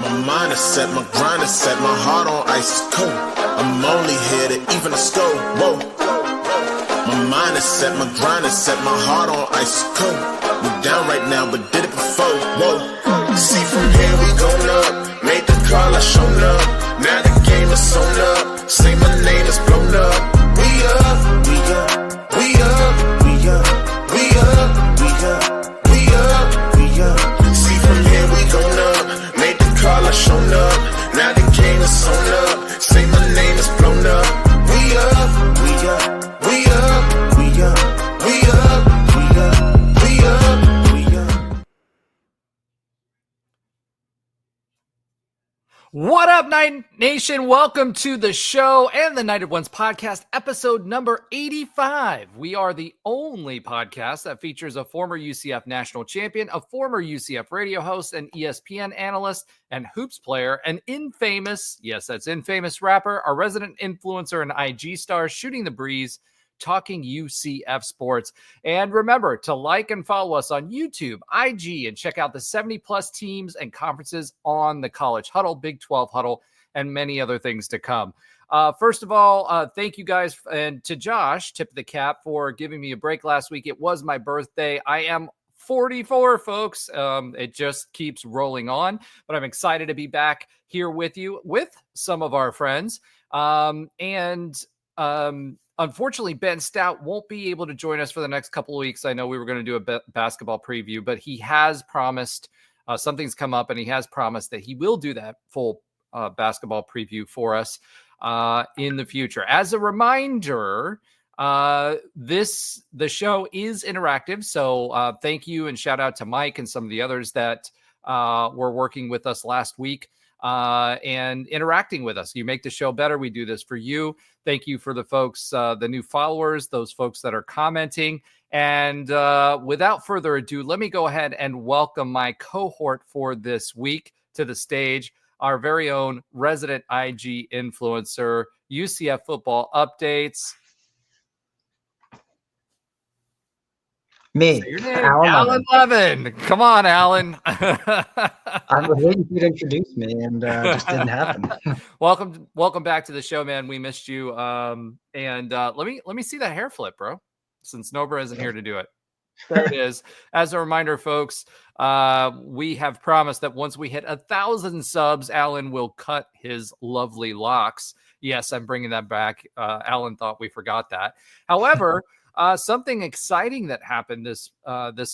My mind is set, my grind is set, my heart on ice is cold. I'm only here to even a score. Whoa. My mind is set, my grind is set, my heart on ice is cold. We down right now, but did it before. Whoa. See from here we going up. Made the call, I shown up. Now the game is sewn up. Say my name is blown up. We up, we up, we up, we up, we up, we up, we up, we up. See from here we going up. Made the call, I shown up. Now the game is sewn up. Say my name is blown up. We up, we up, we up, we up, we up, we up, we up, we up. What up, Night Nation? Welcome to the show and the United Ones podcast, episode number 85. We are the only podcast that features a former UCF national champion, a former UCF radio host, an ESPN analyst, and hoops player, an infamous, yes, that's infamous rapper, our resident influencer and IG star, shooting the breeze, talking UCF sports. And remember to like and follow us on YouTube, IG, and check out the 70 plus teams and conferences on the College Huddle, Big 12 Huddle, and many other things to come. First of all, thank you guys, and to Josh, tip of the cap, for giving me a break last week. It was my birthday. I am 44, folks. It just keeps rolling on, but I'm excited to be back here with you with some of our friends. Unfortunately, Ben Stout won't be able to join us for the next couple of weeks. I know we were going to do a basketball preview, but he has promised something's come up, and he has promised that he will do that full basketball preview for us in the future. As a reminder, the show is interactive, so thank you and shout out to Mike and some of the others that were working with us last week and interacting with us. You make the show better. We do this for you. Thank you for the folks, the new followers, those folks that are commenting. And without further ado, let me go ahead and welcome my cohort for this week to the stage, our very own resident IG influencer, UCF football updates. Me, Alan Levin. Come on, Alan. I was waiting for you to introduce me, and just didn't happen. Welcome back to the show, man. We missed you. Let me see that hair flip, bro. Since Nobra isn't here to do it. There it is. As a reminder, folks, we have promised that once we hit 1,000 subs, Alan will cut his lovely locks. Yes, I'm bringing that back. Alan thought we forgot that. However, something exciting that happened this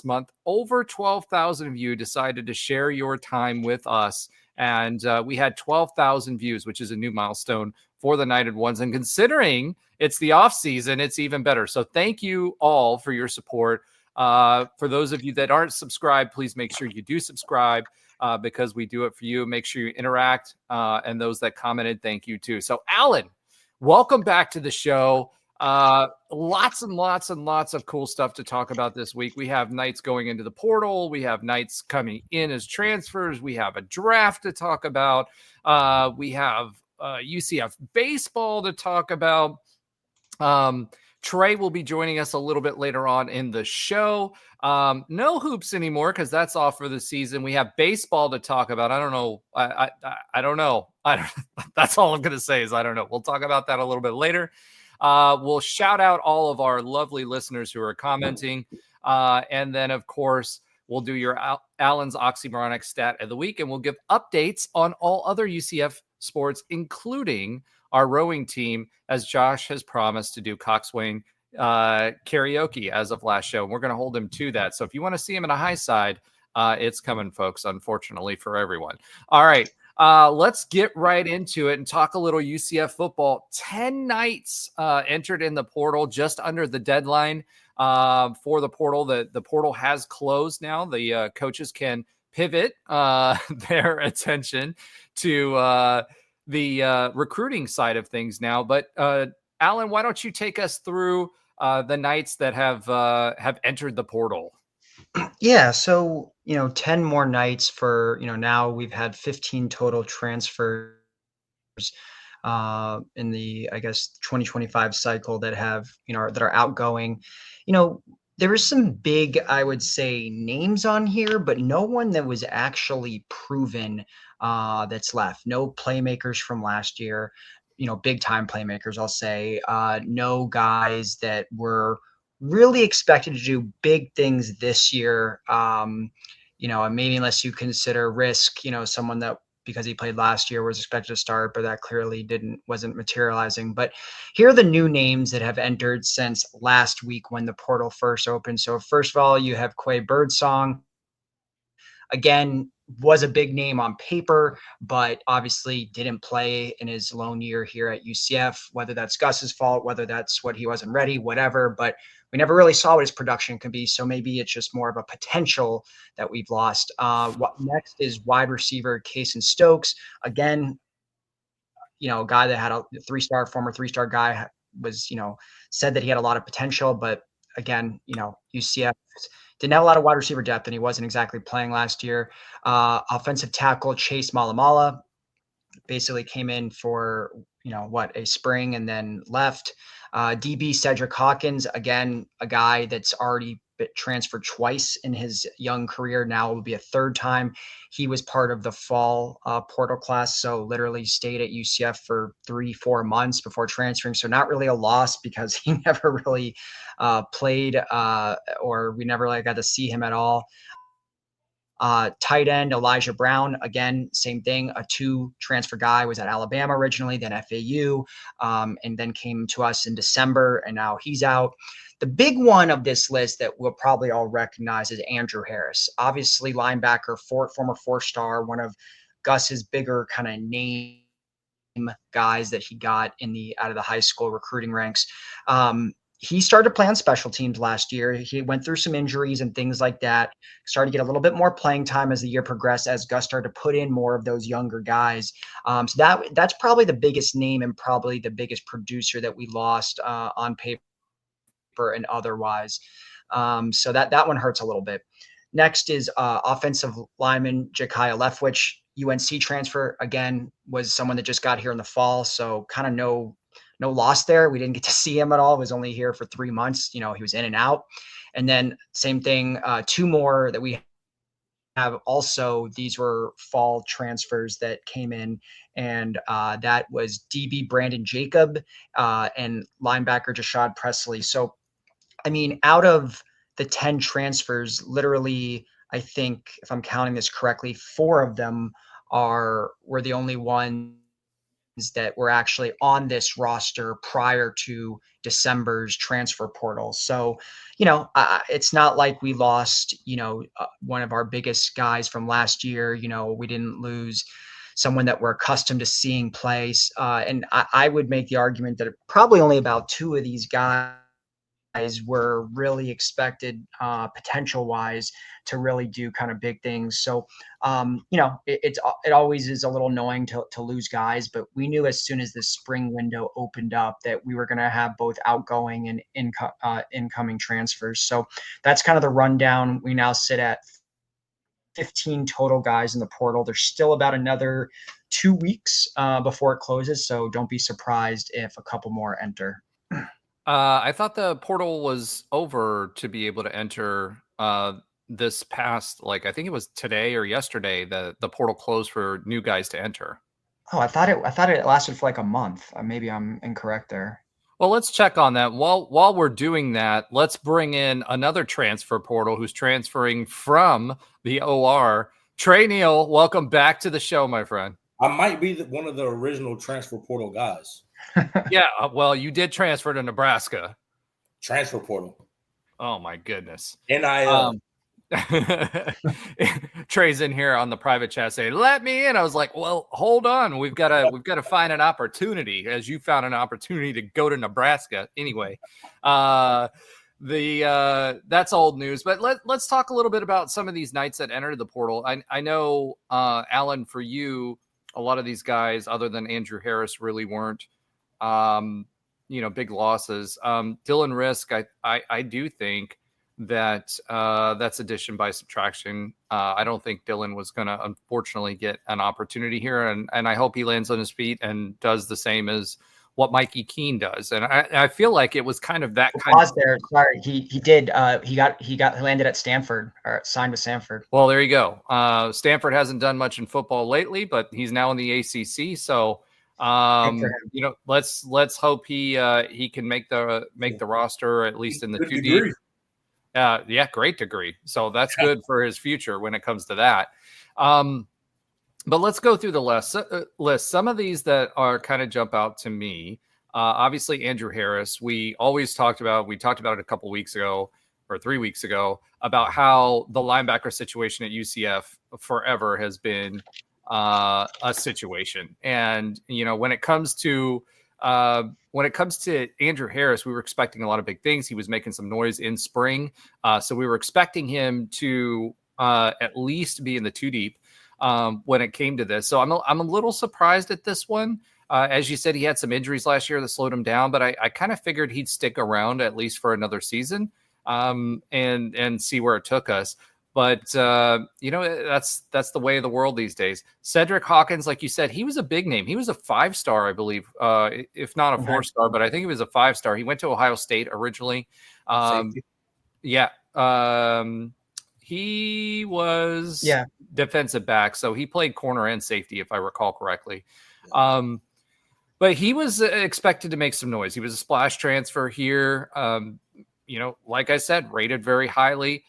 month. Over 12,000 of you decided to share your time with us, and we had 12,000 views, which is a new milestone for the United Ones. And considering it's the off season, it's even better. So thank you all for your support. For those of you that aren't subscribed, please make sure you do subscribe because we do it for you. Make sure you interact, and those that commented, thank you too. So Alan, welcome back to the show. Lots and lots and lots of cool stuff to talk about this week. We have Knights going into the portal. We have Knights coming in as transfers. We have a draft to talk about. We have UCF baseball to talk about. Trey will be joining us a little bit later on in the show. No hoops anymore because that's off for the season. We have baseball to talk about. I don't know. I don't know. That's all I'm going to say is I don't know. We'll talk about that a little bit later. We'll shout out all of our lovely listeners who are commenting. And then, of course, we'll do your Alan's oxymoronic stat of the week, and we'll give updates on all other UCF sports, including our rowing team, as Josh has promised to do Coxswain karaoke as of last show. And we're going to hold him to that. So if you want to see him in a high side, it's coming, folks, unfortunately for everyone. All right. Let's get right into it and talk a little UCF football. 10 Knights entered in the portal just under the deadline for the portal. The portal has closed now. The coaches can pivot their attention to the recruiting side of things now. But Alan, why don't you take us through the Knights that have entered the portal? Yeah, so 10 more nights for now we've had 15 total transfers in the 2025 cycle that have that are outgoing. there was some big, I would say, names on here, but no one that was actually proven that's left. No playmakers from last year, big time playmakers, I'll say. No guys that were really expected to do big things this year. And maybe unless you consider Risk, someone that because he played last year was expected to start, but that clearly wasn't materializing. But here are the new names that have entered since last week when the portal first opened. So first of all, you have Quay Birdsong. Again, was a big name on paper, but obviously didn't play in his lone year here at UCF, whether that's Gus's fault, whether that's what he wasn't ready, whatever. But we never really saw what his production could be. So maybe it's just more of a potential that we've lost. What next is wide receiver Kason Stokes. Again, a guy that had a former three-star guy was, said that he had a lot of potential, but again, UCF didn't have a lot of wide receiver depth, and he wasn't exactly playing last year. Offensive tackle Chase Malamala basically came in for, a spring and then left. DB Cedric Hawkins, again, a guy that's already been transferred twice in his young career. Now it will be a third time. He was part of the fall portal class, so literally stayed at UCF for 3-4 months before transferring. So not really a loss because he never really played or we never got to see him at all. Tight end Elijah Brown, again, same thing. A 2 transfer guy, was at Alabama originally, then FAU, and then came to us in December, and now he's out. The big one of this list that we'll probably all recognize is Andrew Harris. Obviously, linebacker, former 4-star, one of Gus's bigger kind of name guys that he got out of the high school recruiting ranks. He started to play on special teams last year. He went through some injuries and things like that, started to get a little bit more playing time as the year progressed, as Gus started to put in more of those younger guys. So that's probably the biggest name and probably the biggest producer that we lost on paper and otherwise. So that one hurts a little bit. Next is offensive lineman Jakaya Leftwich, UNC transfer. Again, was someone that just got here in the fall, so kind of no loss there. We didn't get to see him at all. He was only here for 3 months. He was in and out. And then same thing, 2 more that we have also. These were fall transfers that came in, and that was DB Brandon Jacob and linebacker Jashad Presley. So, out of the 10 transfers, literally, I think if I'm counting this correctly, 4 of them were the only ones that were actually on this roster prior to December's transfer portal. So, it's not like we lost, one of our biggest guys from last year. We didn't lose someone that we're accustomed to seeing play. And I would make the argument that probably only about 2 of these guys were really expected potential wise to really do kind of big things. So, it always is a little annoying to lose guys, but we knew as soon as the spring window opened up that we were going to have both outgoing and incoming transfers. So that's kind of the rundown. We now sit at 15 total guys in the portal. There's still about another 2 weeks before it closes. So don't be surprised if a couple more enter. I thought the portal was over to be able to enter this past, I think it was today or yesterday, the portal closed for new guys to enter. Oh, I thought it lasted for a month. Maybe I'm incorrect there. Well, let's check on that. While we're doing that, let's bring in another transfer portal who's transferring from the OR. Trey Neal, welcome back to the show, my friend. I might be one of the original transfer portal guys. Yeah, well, you did transfer to Nebraska. Transfer portal. Oh my goodness. NIL. Trey's in here on the private chat saying, "Let me in." I was like, "Well, hold on. We've got to find an opportunity." As you found an opportunity to go to Nebraska. Anyway, that's old news. But let's talk a little bit about some of these Knights that entered the portal. I know, Alan, for you, a lot of these guys, other than Andrew Harris, really weren't big losses. Dylan Risk, I do think that that's addition by subtraction. I don't think Dylan was going to, unfortunately, get an opportunity here, and I hope he lands on his feet and does the same as what Mikey Keene does. And I feel like it was kind of that kind Pause there. Sorry, he did. He landed at Stanford, or signed with Stanford. Well, there you go. Stanford hasn't done much in football lately, but he's now in the ACC. So, let's hope he can make the roster, at least in the 2D. Yeah, great degree. So that's good for his future when it comes to that. But let's go through the list. Some of these that are kind of jump out to me. Obviously, Andrew Harris. We talked about it a couple weeks ago or 3 weeks ago about how the linebacker situation at UCF forever has been a situation. And, when it comes to Andrew Harris, we were expecting a lot of big things. He was making some noise in spring. So we were expecting him to at least be in the 2 deep when it came to this. So I'm a little surprised at this one. As you said, he had some injuries last year that slowed him down, but I kind of figured he'd stick around at least for another season and see where it took us. But, that's the way of the world these days. Cedric Hawkins, like you said, he was a big name. He was a 5-star, I believe, if not a 4-star, but I think he was a 5-star. He went to Ohio State originally. He was defensive back, so he played corner and safety, if I recall correctly. But he was expected to make some noise. He was a splash transfer here. Like I said, rated very highly.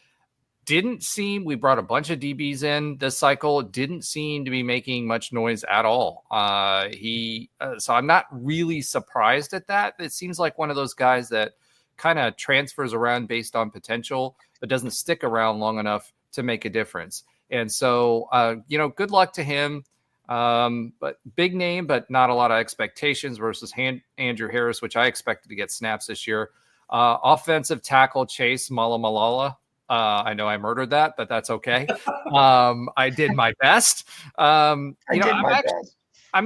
We brought a bunch of DBs in this cycle. Didn't seem to be making much noise at all. So I'm not really surprised at that. It seems like one of those guys that kind of transfers around based on potential, but doesn't stick around long enough to make a difference. And so, good luck to him. But big name, but not a lot of expectations versus Andrew Harris, which I expected to get snaps this year. Offensive tackle Chase Malamalala. I know I murdered that, but that's okay. I did my best. I'm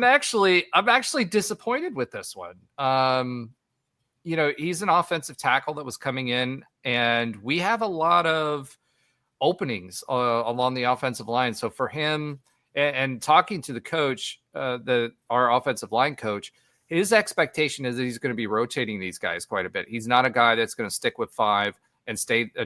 actually disappointed with this one. He's an offensive tackle that was coming in, and we have a lot of openings along the offensive line. So for him, and talking to the coach, our offensive line coach, his expectation is that he's going to be rotating these guys quite a bit. He's not a guy that's going to stick with 5 and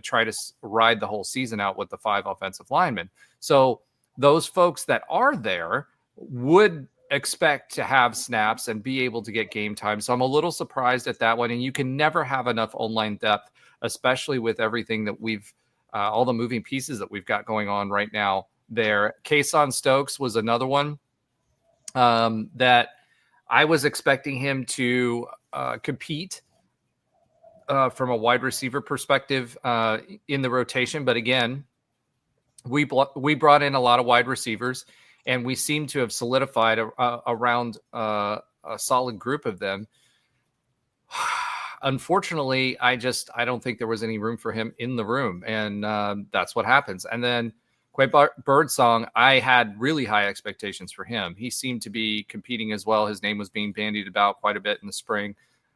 try to ride the whole season out with the 5 offensive linemen. So those folks that are there would expect to have snaps and be able to get game time. So I'm a little surprised at that one. And you can never have enough O-line depth, especially with everything that all the moving pieces that we've got going on right now there. Kason Stokes was another one that I was expecting him to compete from a wide receiver perspective in the rotation. But again, we brought in a lot of wide receivers, and we seem to have solidified around a solid group of them. Unfortunately, I don't think there was any room for him in the room, and that's what happens. And then Quay Birdsong, I had really high expectations for him. He seemed to be competing as well. His name was being bandied about quite a bit in the spring.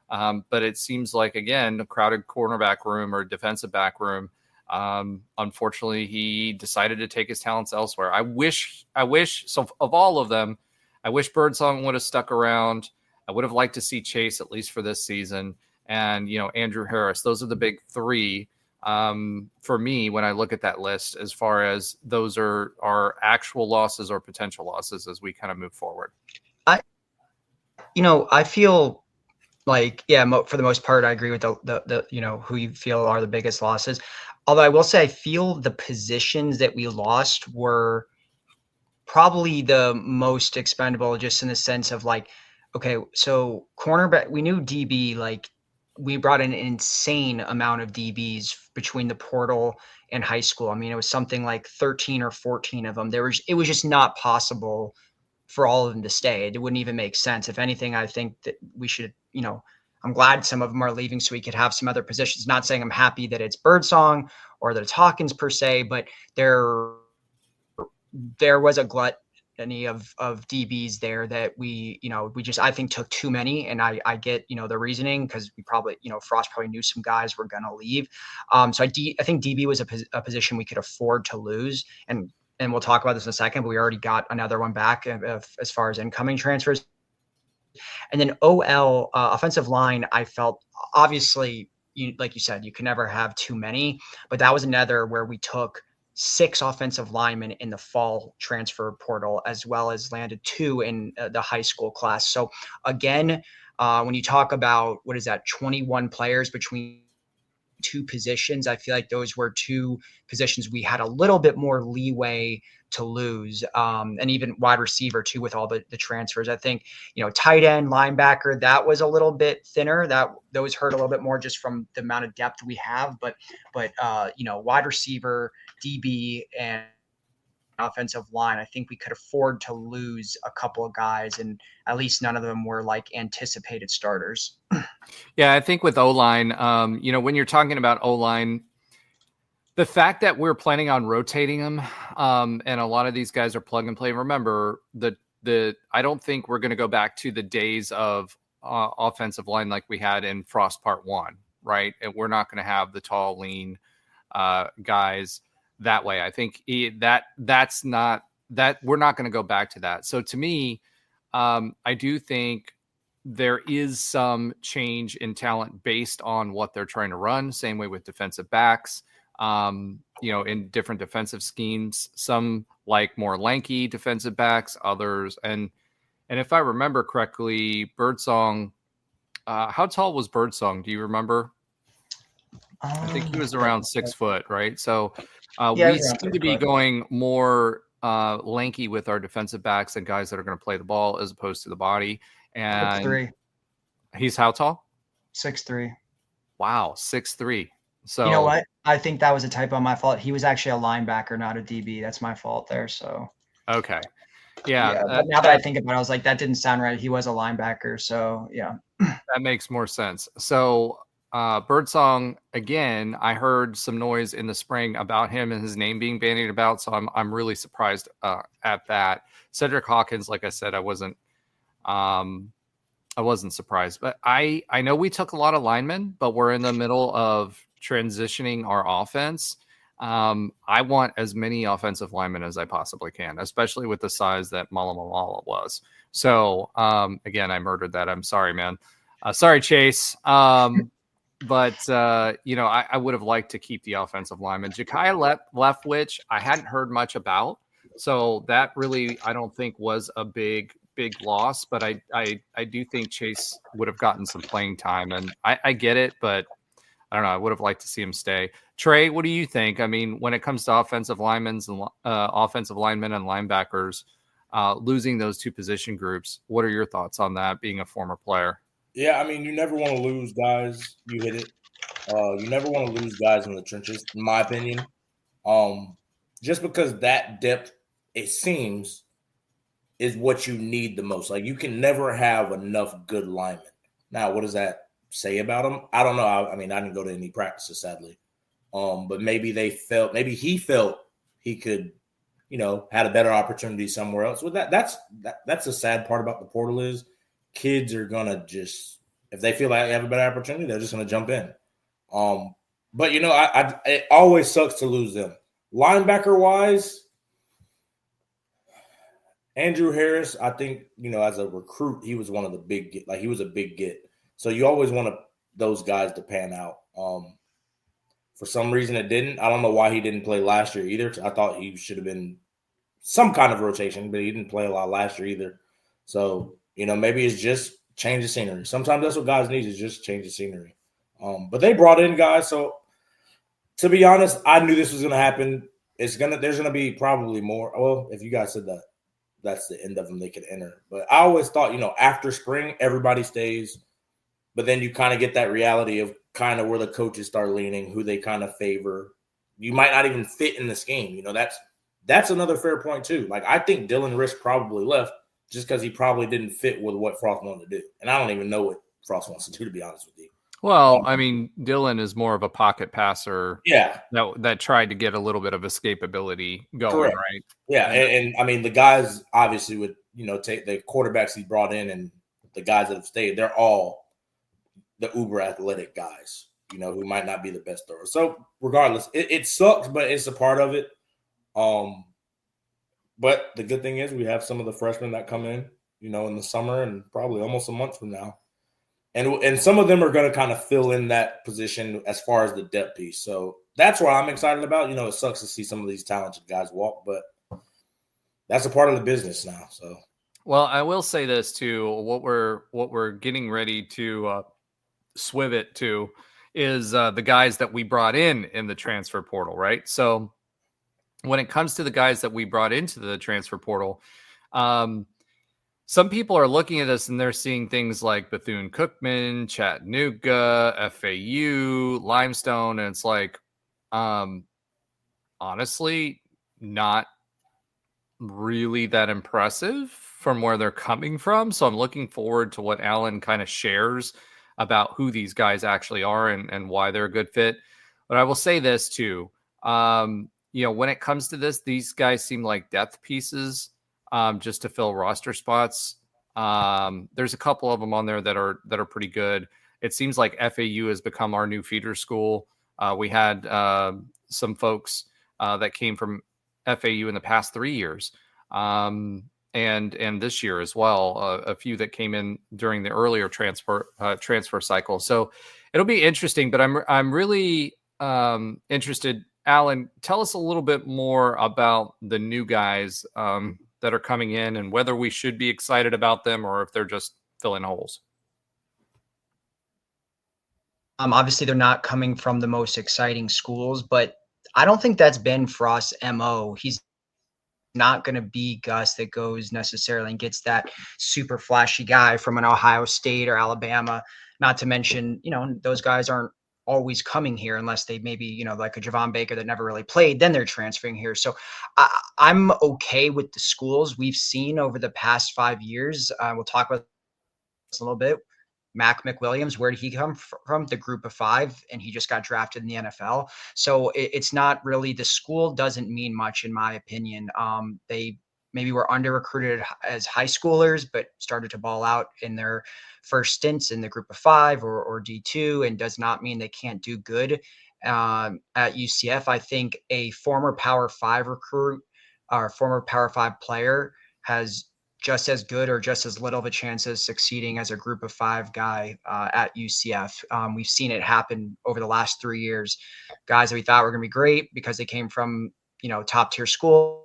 But it seems like, again, a crowded cornerback room or defensive back room. Unfortunately, he decided to take his talents elsewhere. I wish, so of all of them, I wish Birdsong would have stuck around. I would have liked to see Chase at least for this season. And, Andrew Harris, those are the big 3 for me when I look at that list, as far as those are actual losses or potential losses as we kind of move forward. I feel like, for the most part, I agree with the who you feel are the biggest losses. Although I will say, I feel the positions that we lost were probably the most expendable, just in the sense of like, okay, so cornerback, we knew DB, like we brought in an insane amount of DBs between the portal and high school. I mean, it was something like 13 or 14 of them. It was just not possible for all of them to stay. It wouldn't even make sense. If anything, I think that we should, I'm glad some of them are leaving so we could have some other positions. Not saying I'm happy that it's Birdsong or that it's Hawkins per se, but there was a gluttony of DBs there that we just, I think, took too many. And I get, the reasoning, because we probably, Frost probably knew some guys were going to leave. So I think DB was a position we could afford to lose. And we'll talk about this in a second, but we already got another one back as far as incoming transfers. And then OL, offensive line, I felt obviously, like you said, you can never have too many, but that was another where we took 6 offensive linemen in the fall transfer portal, as well as landed 2 in the high school class. So again, when you talk about, what is that, 21 players between 2 positions, I feel like those were 2 positions we had a little bit more leeway to lose. And even wide receiver too, with all the transfers. I think, tight end, linebacker, that was a little bit thinner. Those hurt a little bit more just from the amount of depth we have. But wide receiver, DB, and offensive line, I think we could afford to lose a couple of guys, and at least none of them were like anticipated starters. Yeah, I think with O-line, when you're talking about O-line, the fact that we're planning on rotating them, and a lot of these guys are plug and play. Remember, I don't think we're going to go back to the days of offensive line like we had in Frost Part 1, right? And we're not going to have the tall, lean guys that way. I think that's not that we're not going to go back to that. So to me, I do think there is some change in talent based on what they're trying to run. Same way with defensive backs, in different defensive schemes, some like more lanky defensive backs, others. And if I remember correctly, Birdsong, how tall was Birdsong? Do you remember? I think he was around 6 foot, right? So we seem to be going more lanky with our defensive backs and guys that are going to play the ball as opposed to the body. And 6'3". He's how tall? 6'3". Wow, 6'3". So you know what? I think that was a typo on my fault. He was actually a linebacker, not a DB. That's my fault there. So okay, yeah. But now that I think about it, I was like, that didn't sound right. He was a linebacker. So yeah, that makes more sense. So Birdsong, again, I heard some noise in the spring about him and his name being bandied about. So I'm really surprised at that. Cedric Hawkins, like I said, I wasn't surprised, but I know we took a lot of linemen, but we're in the middle of transitioning our offense. I want as many offensive linemen as I possibly can, especially with the size that Malamala was. So again, I murdered that. I'm sorry, man. Sorry, Chase. But I would have liked to keep the offensive lineman. Ja'Kai Leftwich, I hadn't heard much about. So that really, I don't think was a big loss, but I do think Chase would have gotten some playing time, and I get it, but I don't know. I would have liked to see him stay. Trey, what do you think? I mean, when it comes to offensive linemen and linebackers, losing those 2 position groups, what are your thoughts on that, being a former player? Yeah, I mean, you never want to lose guys. You hit it. You never want to lose guys in the trenches, in my opinion. Just because that depth, it seems, is what you need the most. Like, you can never have enough good linemen. Now, what does that say about them? I don't know. I mean, I didn't go to any practices, sadly. But maybe he felt he could, had a better opportunity somewhere else. Well, that's the sad part about the portal is kids are gonna just, if they feel like they have a better opportunity, they're just gonna jump in. But it always sucks to lose them. Linebacker wise, Andrew Harris, I think, as a recruit, he was one of the big get. Like, he was a big get. So you always want those guys to pan out. For some reason, it didn't. I don't know why he didn't play last year either. I thought he should have been some kind of rotation, but he didn't play a lot last year either. So, maybe it's just change of scenery. Sometimes that's what guys need, is just change of scenery. But they brought in guys. So, to be honest, I knew this was going to happen. There's going to be probably more. Well, if you guys said that, that's the end of them, they could enter. But I always thought, after spring, everybody stays. But then you kind of get that reality of kind of where the coaches start leaning, who they kind of favor. You might not even fit in the scheme. That's another fair point too. Like, I think Dylan Risk probably left just because he probably didn't fit with what Frost wanted to do. And I don't even know what Frost wants to do, to be honest with you. Well, I mean, Dylan is more of a pocket passer. Yeah. That tried to get a little bit of escapability going, correct. Right? Yeah. And I mean, the guys obviously would, take the quarterbacks he brought in and the guys that have stayed, they're all the uber athletic guys, who might not be the best throwers. So regardless, it sucks, but it's a part of it. But the good thing is we have some of the freshmen that come in, in the summer and probably almost a month from now. And some of them are going to kind of fill in that position as far as the depth piece. So that's what I'm excited about. It sucks to see some of these talented guys walk, but that's a part of the business now. So, well, I will say this too. What we're getting ready to swiv it to is the guys that we brought in the transfer portal, right? So when it comes to the guys that we brought into the transfer portal, some people are looking at this and they're seeing things like Bethune-Cookman, Chattanooga, FAU, Limestone, and it's like, honestly, not really that impressive from where they're coming from. So I'm looking forward to what Alan kind of shares about who these guys actually are and why they're a good fit. But I will say this too. When it comes to this, these guys seem like depth pieces just to fill roster spots. There's a couple of them on there that are pretty good. It seems like FAU has become our new feeder school. We had some folks that came from FAU in the past 3 years, and this year as well. A few that came in during the earlier transfer cycle. So it'll be interesting. But I'm really interested. Alan, tell us a little bit more about the new guys that are coming in and whether we should be excited about them or if they're just filling holes. Obviously, they're not coming from the most exciting schools, but I don't think that's been Frost's MO. He's not going to be Gus that goes necessarily and gets that super flashy guy from an Ohio State or Alabama. Not to mention, those guys aren't always coming here unless they maybe, like a Javon Baker that never really played, then they're transferring here. So I'm okay with the schools we've seen over the past 5 years. We'll talk about this a little bit. Mac McWilliams, where did he come from? The group of 5, and he just got drafted in the NFL. So it's not really, the school doesn't mean much in my opinion. They maybe were under recruited as high schoolers, but started to ball out in their first stints in the group of 5 or D2, and does not mean they can't do good at UCF. I think a former Power 5 recruit or former Power 5 player has just as good or just as little of a chance of succeeding as a group of 5 guy at UCF. We've seen it happen over the last 3 years. Guys that we thought were going to be great because they came from, top tier school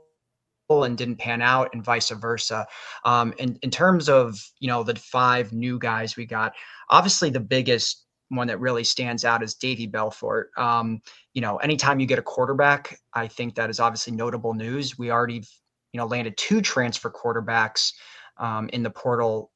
and didn't pan out, and vice versa. In terms of, the 5 new guys we got, obviously the biggest one that really stands out is Davy Belfort. Anytime you get a quarterback, I think that is obviously notable news. We already landed 2 transfer quarterbacks in the portal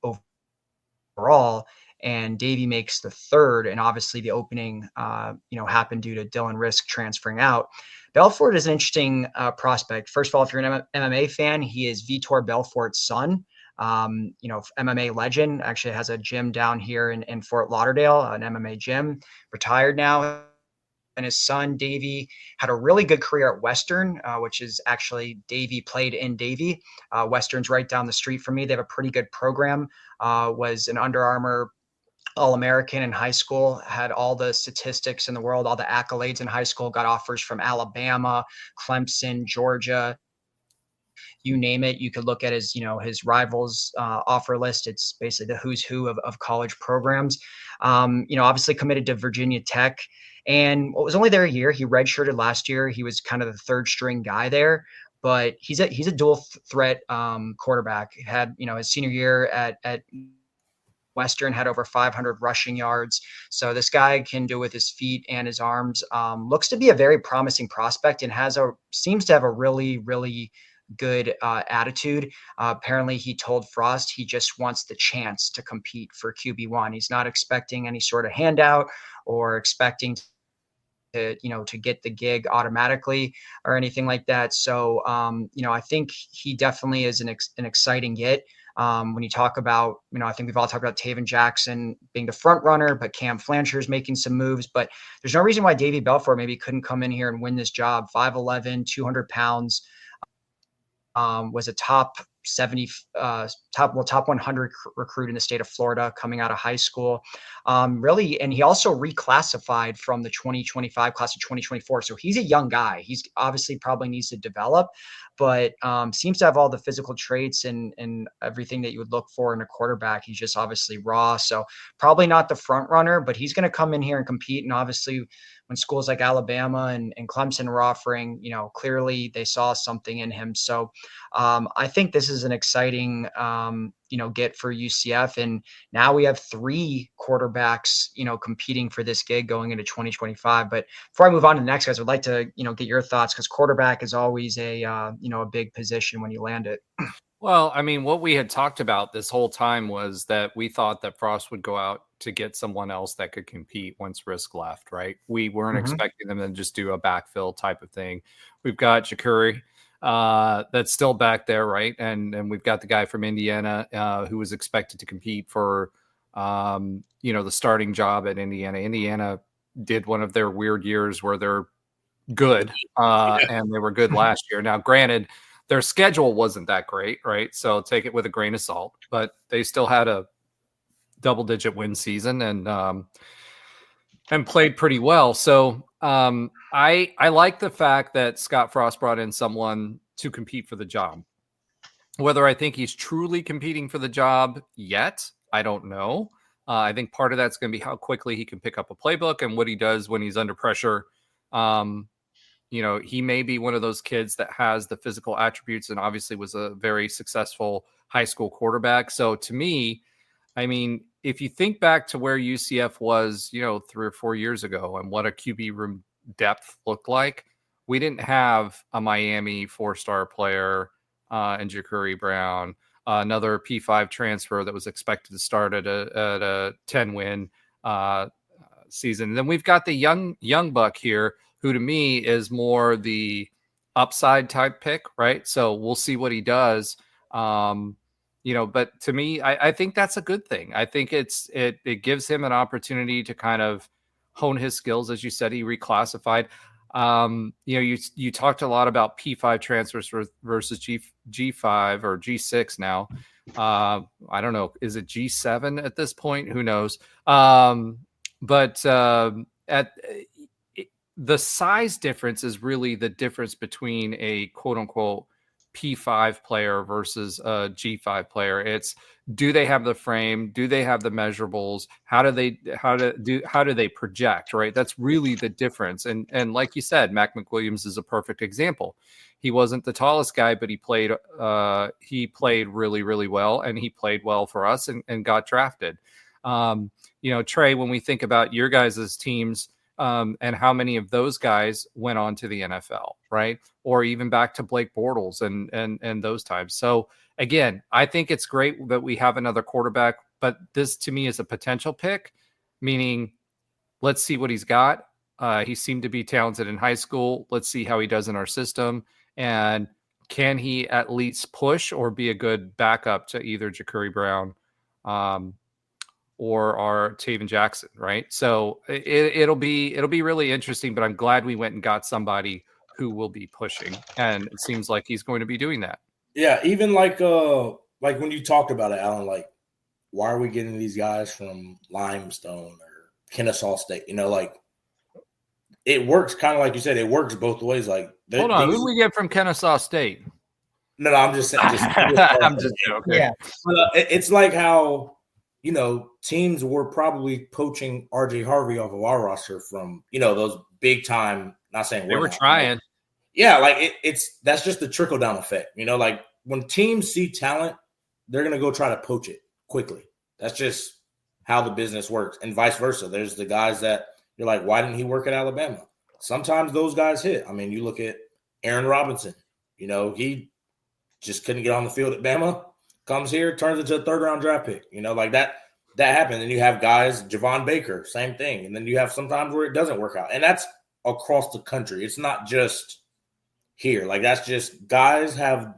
overall, and Davey makes the 3rd. And obviously the opening, happened due to Dylan Risk transferring out. Belfort is an interesting prospect. First of all, if you're an MMA fan, he is Vitor Belfort's son. MMA legend, actually has a gym down here in Fort Lauderdale, an MMA gym, retired now. And his son, Davey, had a really good career at Western, which is actually Davey played in Davey. Western's right down the street from me. They have a pretty good program, was an Under Armour All-American in high school, had all the statistics in the world, all the accolades in high school, got offers from Alabama, Clemson, Georgia, you name it. You could look at his rivals offer list. It's basically the who's who of college programs. Obviously committed to Virginia Tech, and was only there a year. He redshirted last year. He was kind of the 3rd string guy there, but he's a dual threat quarterback. Had his senior year at Western, had over 500 rushing yards. So this guy can do with his feet and his arms. Looks to be a very promising prospect, and seems to have a really, really good attitude. Apparently he told Frost he just wants the chance to compete for QB1. He's not expecting any sort of handout or expecting to get the gig automatically or anything like that. So, I think he definitely is an exciting get. When you talk about, I think we've all talked about Taven Jackson being the front runner, but Cam Flancher's making some moves. But there's no reason why Davy Belfort maybe couldn't come in here and win this job. 5'11", 200 pounds, was a top top 100 recruit in the state of Florida coming out of high school. Really, and he also reclassified from the 2025 class of 2024. So he's a young guy. He's obviously probably needs to develop, but seems to have all the physical traits and everything that you would look for in a quarterback. He's just obviously raw. So probably not the front runner, but he's going to come in here and compete. And obviously when schools like Alabama and Clemson were offering, clearly they saw something in him. So I think this is an exciting, get for UCF. And now we have 3 quarterbacks, competing for this gig going into 2025. But before I move on to the next guys, I'd like to, get your thoughts, because quarterback is always a big position when you land it. Well, I mean, what we had talked about this whole time was that we thought that Frost would go out to get someone else that could compete once Risk left, right? We weren't expecting them to just do a backfill type of thing. We've got Jakuri that's still back there, right? And we've got the guy from Indiana who was expected to compete for, the starting job at Indiana. Indiana did one of their weird years where they're good, and they were good last year. Now, granted, their schedule wasn't that great, right? So take it with a grain of salt, but they still had a double-digit win season and played pretty well. So I like the fact that Scott Frost brought in someone to compete for the job. Whether I think he's truly competing for the job yet, I don't know. I think part of that's going to be how quickly he can pick up a playbook and what he does when he's under pressure. He may be one of those kids that has the physical attributes and obviously was a very successful high school quarterback. So to me, I mean, if you think back to where UCF was, 3 or 4 years ago and what a QB room depth looked like, we didn't have a Miami 4-star player and Jakuri Brown, another P5 transfer that was expected to start at a 10-win season. And then we've got the young buck here, who to me is more the upside type pick, right? So we'll see what he does. But to me, I think that's a good thing. I think it gives him an opportunity to kind of hone his skills. As you said, he reclassified. You talked a lot about P5 transfers versus G5 or G6 now. I don't know. Is it G7 at this point? Who knows? The size difference is really the difference between a quote unquote P5 player versus a G5 player. It's, do they have the frame? Do they have the measurables? How do they project, right? That's really the difference. And like you said, Mac McWilliams is a perfect example. He wasn't the tallest guy, but he played really, really well, and he played well for us and got drafted. Trey, when we think about your guys' teams, and how many of those guys went on to the NFL, right? Or even back to Blake Bortles and those times. So again, I think it's great that we have another quarterback, but this to me is a potential pick, meaning let's see what he's got. He seemed to be talented in high school. Let's see how he does in our system. And can he at least push or be a good backup to either Jakuri Brown, or our Taven Jackson, right? So it'll be really interesting, but I'm glad we went and got somebody who will be pushing, and it seems like he's going to be doing that. Yeah, even like when you talked about it, Alan, like, why are we getting these guys from Limestone or Kennesaw State? It works kind of like you said. It works both ways. Like, hold on, who do we get from Kennesaw State? No, I'm just saying. I'm just joking. Yeah, but, it's like how, teams were probably poaching RJ Harvey off of our roster from, those big time, not saying they were trying. Yeah. Like that's just the trickle down effect, like when teams see talent, they're going to go try to poach it quickly. That's just how the business works, and vice versa. There's the guys that you're like, why didn't he work at Alabama? Sometimes those guys hit. I mean, you look at Aaron Robinson, he just couldn't get on the field at Bama. Comes here, turns into a 3rd-round draft pick. Like that happened. And you have guys, Javon Baker, same thing. And then you have sometimes where it doesn't work out. And that's across the country. It's not just here. Like, that's just guys have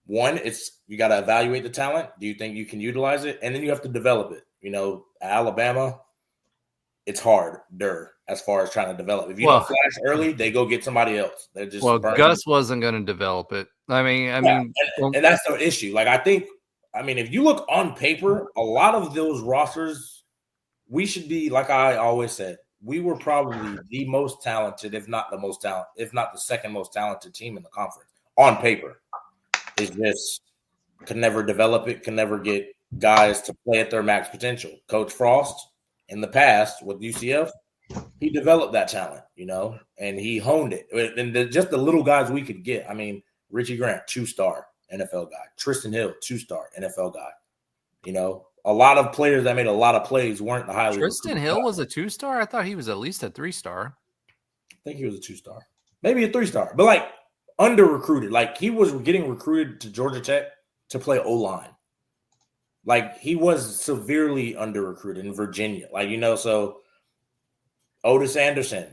one, you got to evaluate the talent. Do you think you can utilize it? And then you have to develop it. Alabama, it's harder as far as trying to develop. If you don't flash early, they go get somebody else. They're just Gus wasn't going to develop it. I mean, and that's the issue. Like, I mean, if you look on paper, a lot of those rosters, we should be, like I always said, we were probably the most talented, if not the most talented, if not the second most talented team in the conference on paper. It's just could never develop it, can never get guys to play at their max potential. Coach Frost, in the past with UCF, he developed that talent, and he honed it. And just the little guys we could get. I mean, Richie Grant, 2-star NFL guy. Tristan Hill, 2-star NFL guy. A lot of players that made a lot of plays weren't the highly Tristan Hill was a 2-star? I thought he was at least a 3-star. I think he was a 2-star. Maybe a 3-star. But, like, under-recruited. Like, he was getting recruited to Georgia Tech to play O-line. Like, he was severely under-recruited in Virginia. Like, so Otis Anderson,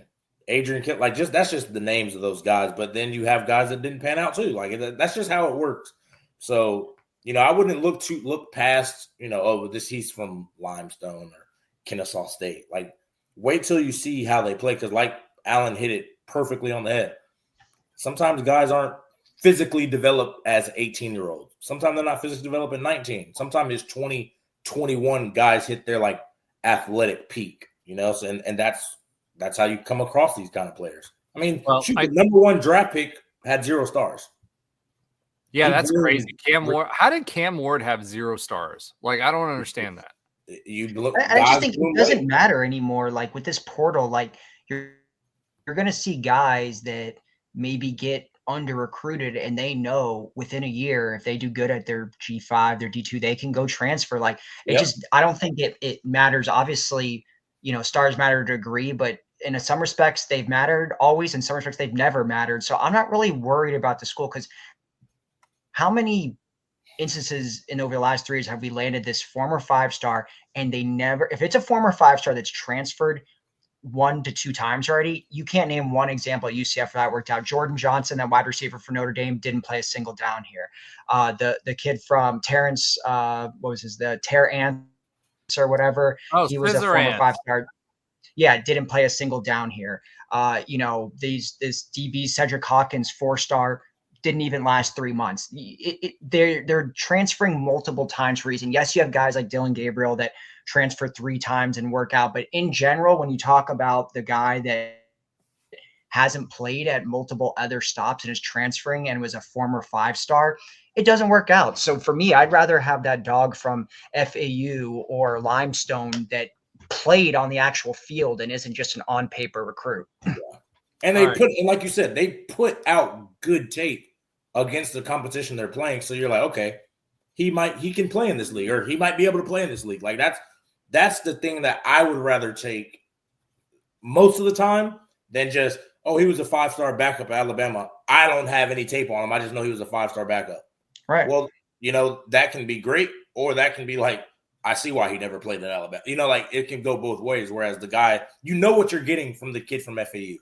Adrian Kitt, like, that's just the names of those guys. But then you have guys that didn't pan out too. Like, that's just how it works. So, I wouldn't look past, he's from Limestone or Kennesaw State. Like, wait till you see how they play. Because, like Alan hit it perfectly on the head. Sometimes guys aren't physically developed as 18-year-olds. Sometimes they're not physically developed at 19. Sometimes it's 20, 21 guys hit their, like, athletic peak, So, and that's how you come across these kind of players. I mean, the number 1 draft pick had 0 stars. Yeah, that's crazy. Cam Ward. How did Cam Ward have 0 stars? Like, I don't understand that. I just think it doesn't matter anymore. Like, with this portal, like, you're going to see guys that maybe get under-recruited and they know within a year if they do good at their G5, their D2, they can go transfer. Like, I don't think it matters. Obviously, stars matter to a degree, but in some respects they've mattered always. In some respects they've never mattered. So I'm not really worried about the school, because how many instances over the last 3 years have we landed this former 5-star and they never, if it's a former 5-star that's transferred 1 to 2 times already, you can't name one example at UCF where that worked out. Jordan Johnson, that wide receiver for Notre Dame, didn't play a single down here. The kid from Terrence, the Terrence Ants or whatever, he was a former 5-star. Yeah, didn't play a single down here. This DB Cedric Hawkins, 4-star, didn't even last 3 months. They're transferring multiple times for a reason. Yes, you have guys like Dylan Gabriel that transfer 3 times and work out. But in general, when you talk about the guy that hasn't played at multiple other stops and is transferring and was a former 5-star, it doesn't work out. So for me, I'd rather have that dog from FAU or Limestone that played on the actual field and isn't just an on-paper recruit. Yeah. And and like you said, they put out good tape against the competition they're playing. So you're like, okay, he can play in this league, or he might be able to play in this league. Like, that's the thing that I would rather take most of the time than just, he was a 5-star backup at Alabama. I don't have any tape on him. I just know he was a 5-star backup. Right. Well, that can be great, or that can be like, I see why he never played at Alabama. Like, it can go both ways. Whereas the guy, what you're getting from the kid from FAU.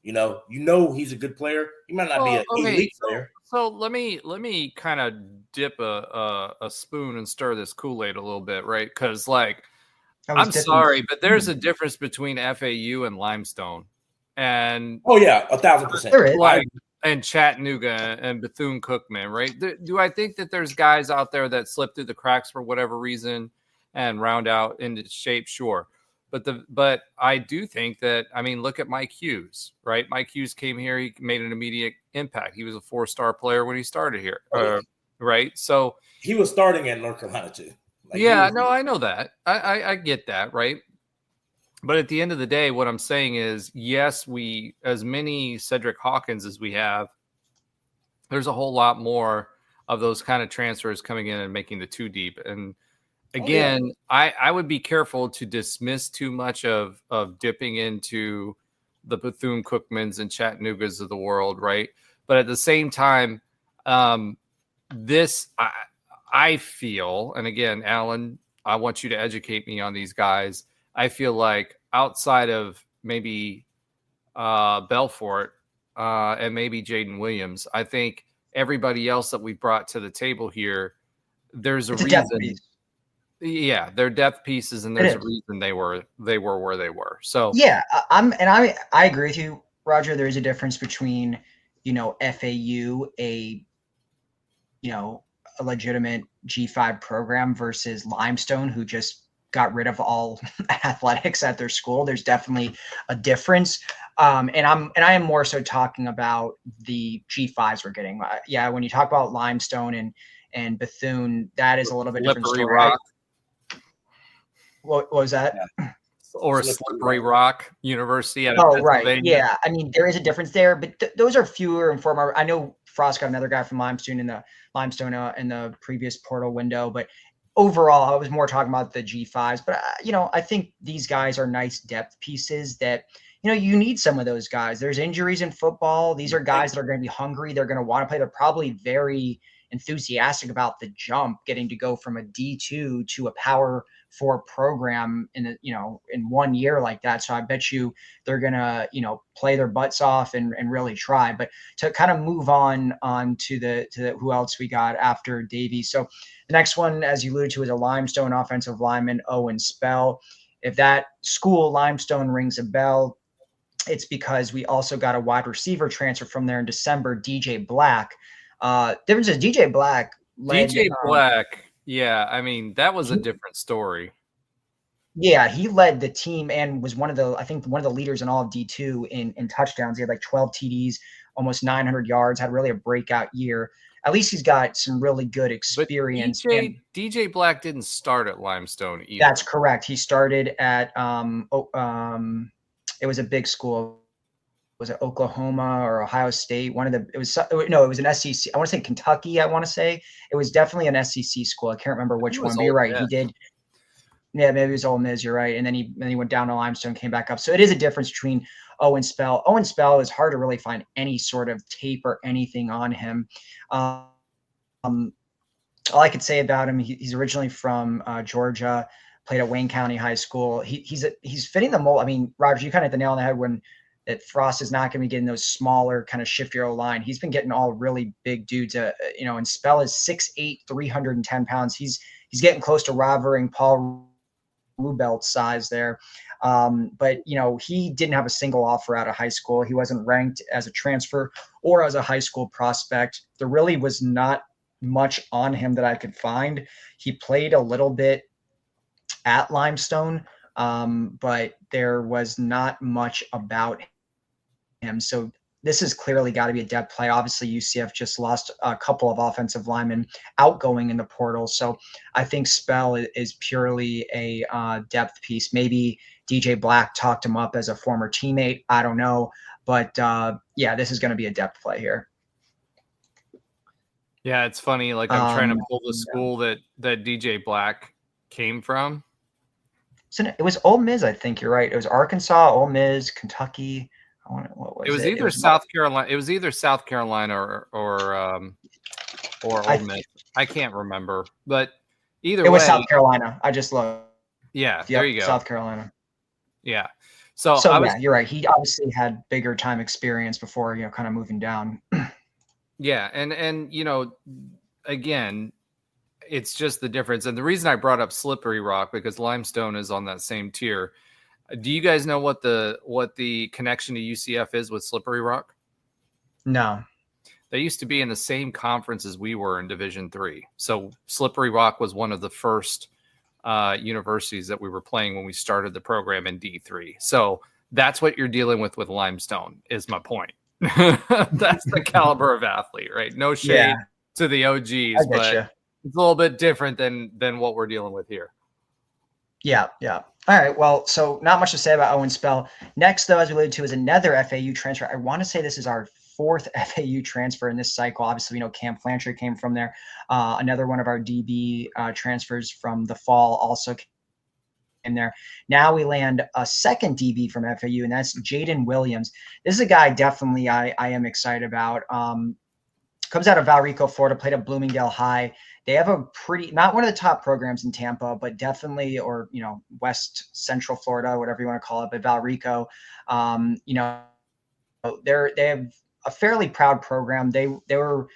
He's a good player. He might not be an elite player. So let me kind of dip a spoon and stir this Kool-Aid a little bit, right? Because, like, I'm sorry, but there's a difference between FAU and Limestone, and 1,000%. There is. Like, and Chattanooga and Bethune-Cookman, right? Do I think that there's guys out there that slip through the cracks for whatever reason and round out into shape? Sure. But I do think that, look at Mike Hughes, right? Mike Hughes came here. He made an immediate impact. He was a 4-star player when he started here, right? So he was starting at North Carolina too. I know that. I get that, right? But at the end of the day, what I'm saying is, yes, as many Cedric Hawkins as we have, there's a whole lot more of those kind of transfers coming in and making the 2 deep. And again, I would be careful to dismiss too much of dipping into the Bethune-Cookmans and Chattanoogas of the world, right? But at the same time, I feel, and again, Alan, I want you to educate me on these guys. I feel like outside of maybe Belfort and maybe Jaden Williams, I think everybody else that we brought to the table here, there's a reason. Yeah, they're depth pieces, and there's a reason they were where they were. So yeah, I agree with you, Roger. There is a difference between FAU, a a legitimate G5 program versus Limestone, who just got rid of all athletics at their school. There's definitely a difference. And I am more so talking about the G5s we're getting. When you talk about Limestone and Bethune, that is a little bit different Slippery story. Rock. What was that? Yeah. Or Slippery Rock University out of right. Pennsylvania. Yeah. I mean, there is a difference there, but those are fewer and far more. I know Frost got another guy from Limestone in the previous portal window, but overall, I was more talking about the G5s. But, I think these guys are nice depth pieces that, you need some of those guys. There's injuries in football. These are guys that are going to be hungry. They're going to want to play. They're probably very enthusiastic about the jump, getting to go from a D2 to a Power 4 program in in 1 year like that. So I bet you they're gonna play their butts off and really try. But to kind of move on to the who else we got after Davies. So the next one, as you alluded to, is a Limestone offensive lineman, Owen Spell. If that school Limestone rings a bell, it's because we also got a wide receiver transfer from there in December, DJ Black. Difference is DJ Black led, DJ Black. Yeah, I mean, that was a different story. Yeah, he led the team and was one of the leaders in all of D2 in touchdowns. He had like 12 TDs, almost 900 yards, had really a breakout year. At least he's got some really good experience. But DJ Black didn't start at Limestone either. That's correct. He started at it was a big school. Was it Oklahoma or Ohio State? It was an SEC. I want to say Kentucky. I want to say it was definitely an SEC school. I can't remember which one, but you're right. He did. Yeah, maybe it was Ole Miss. You're right. And then he went down to Limestone, came back up. So it is a difference between Owen Spell. Owen Spell is hard to really find any sort of tape or anything on him. All I could say about him, he's originally from Georgia, played at Wayne County High School. He's fitting the mold. I mean, Roger, you kind of hit the nail on the head when that Frost is not going to be getting those smaller, kind of shiftier O-line. He's been getting all really big dudes. And Spell is 6'8", 310 pounds. He's getting close to rivaling Paul Rubelt's size there. But he didn't have a single offer out of high school. He wasn't ranked as a transfer or as a high school prospect. There really was not much on him that I could find. He played a little bit at Limestone, but there was not much about him. So this has clearly got to be a depth play. Obviously, UCF just lost a couple of offensive linemen outgoing in the portal. So I think Spell is purely a depth piece. Maybe DJ Black talked him up as a former teammate. I don't know. But, this is going to be a depth play here. Yeah, it's funny. Like I'm trying to pull the school that DJ Black came from. So it was Ole Miss, I think you're right. It was Arkansas, Ole Miss, Kentucky. What was it? Was either South Carolina. It was either South Carolina or Ole Miss. I can't remember, but either way, it was South Carolina. I just looked. Yeah, there you go. South Carolina. Yeah. So you're right. He obviously had bigger time experience before, kind of moving down. Yeah, and again, it's just the difference. And the reason I brought up Slippery Rock because Limestone is on that same tier. Do you guys know what the connection to UCF is with Slippery Rock? No. They used to be in the same conference as we were in Division III. So Slippery Rock was one of the first universities that we were playing when we started the program in D3. So that's what you're dealing with Limestone is my point. That's the caliber of athlete, right? No shade to the OGs, but it's a little bit different than what we're dealing with here. Yeah. All right. Well, so not much to say about Owen Spell. Next, though, as we alluded to, is another FAU transfer. I want to say this is our fourth FAU transfer in this cycle. Obviously, we know Cam Flancher came from there. Another one of our DB transfers from the fall also came there. Now we land a second DB from FAU, and that's Jaden Williams. This is a guy definitely I am excited about. Comes out of Valrico, Florida, played at Bloomingdale High. They have a not one of the top programs in Tampa, but definitely, or, West Central Florida, whatever you want to call it, but Valrico, they have a fairly proud program. They were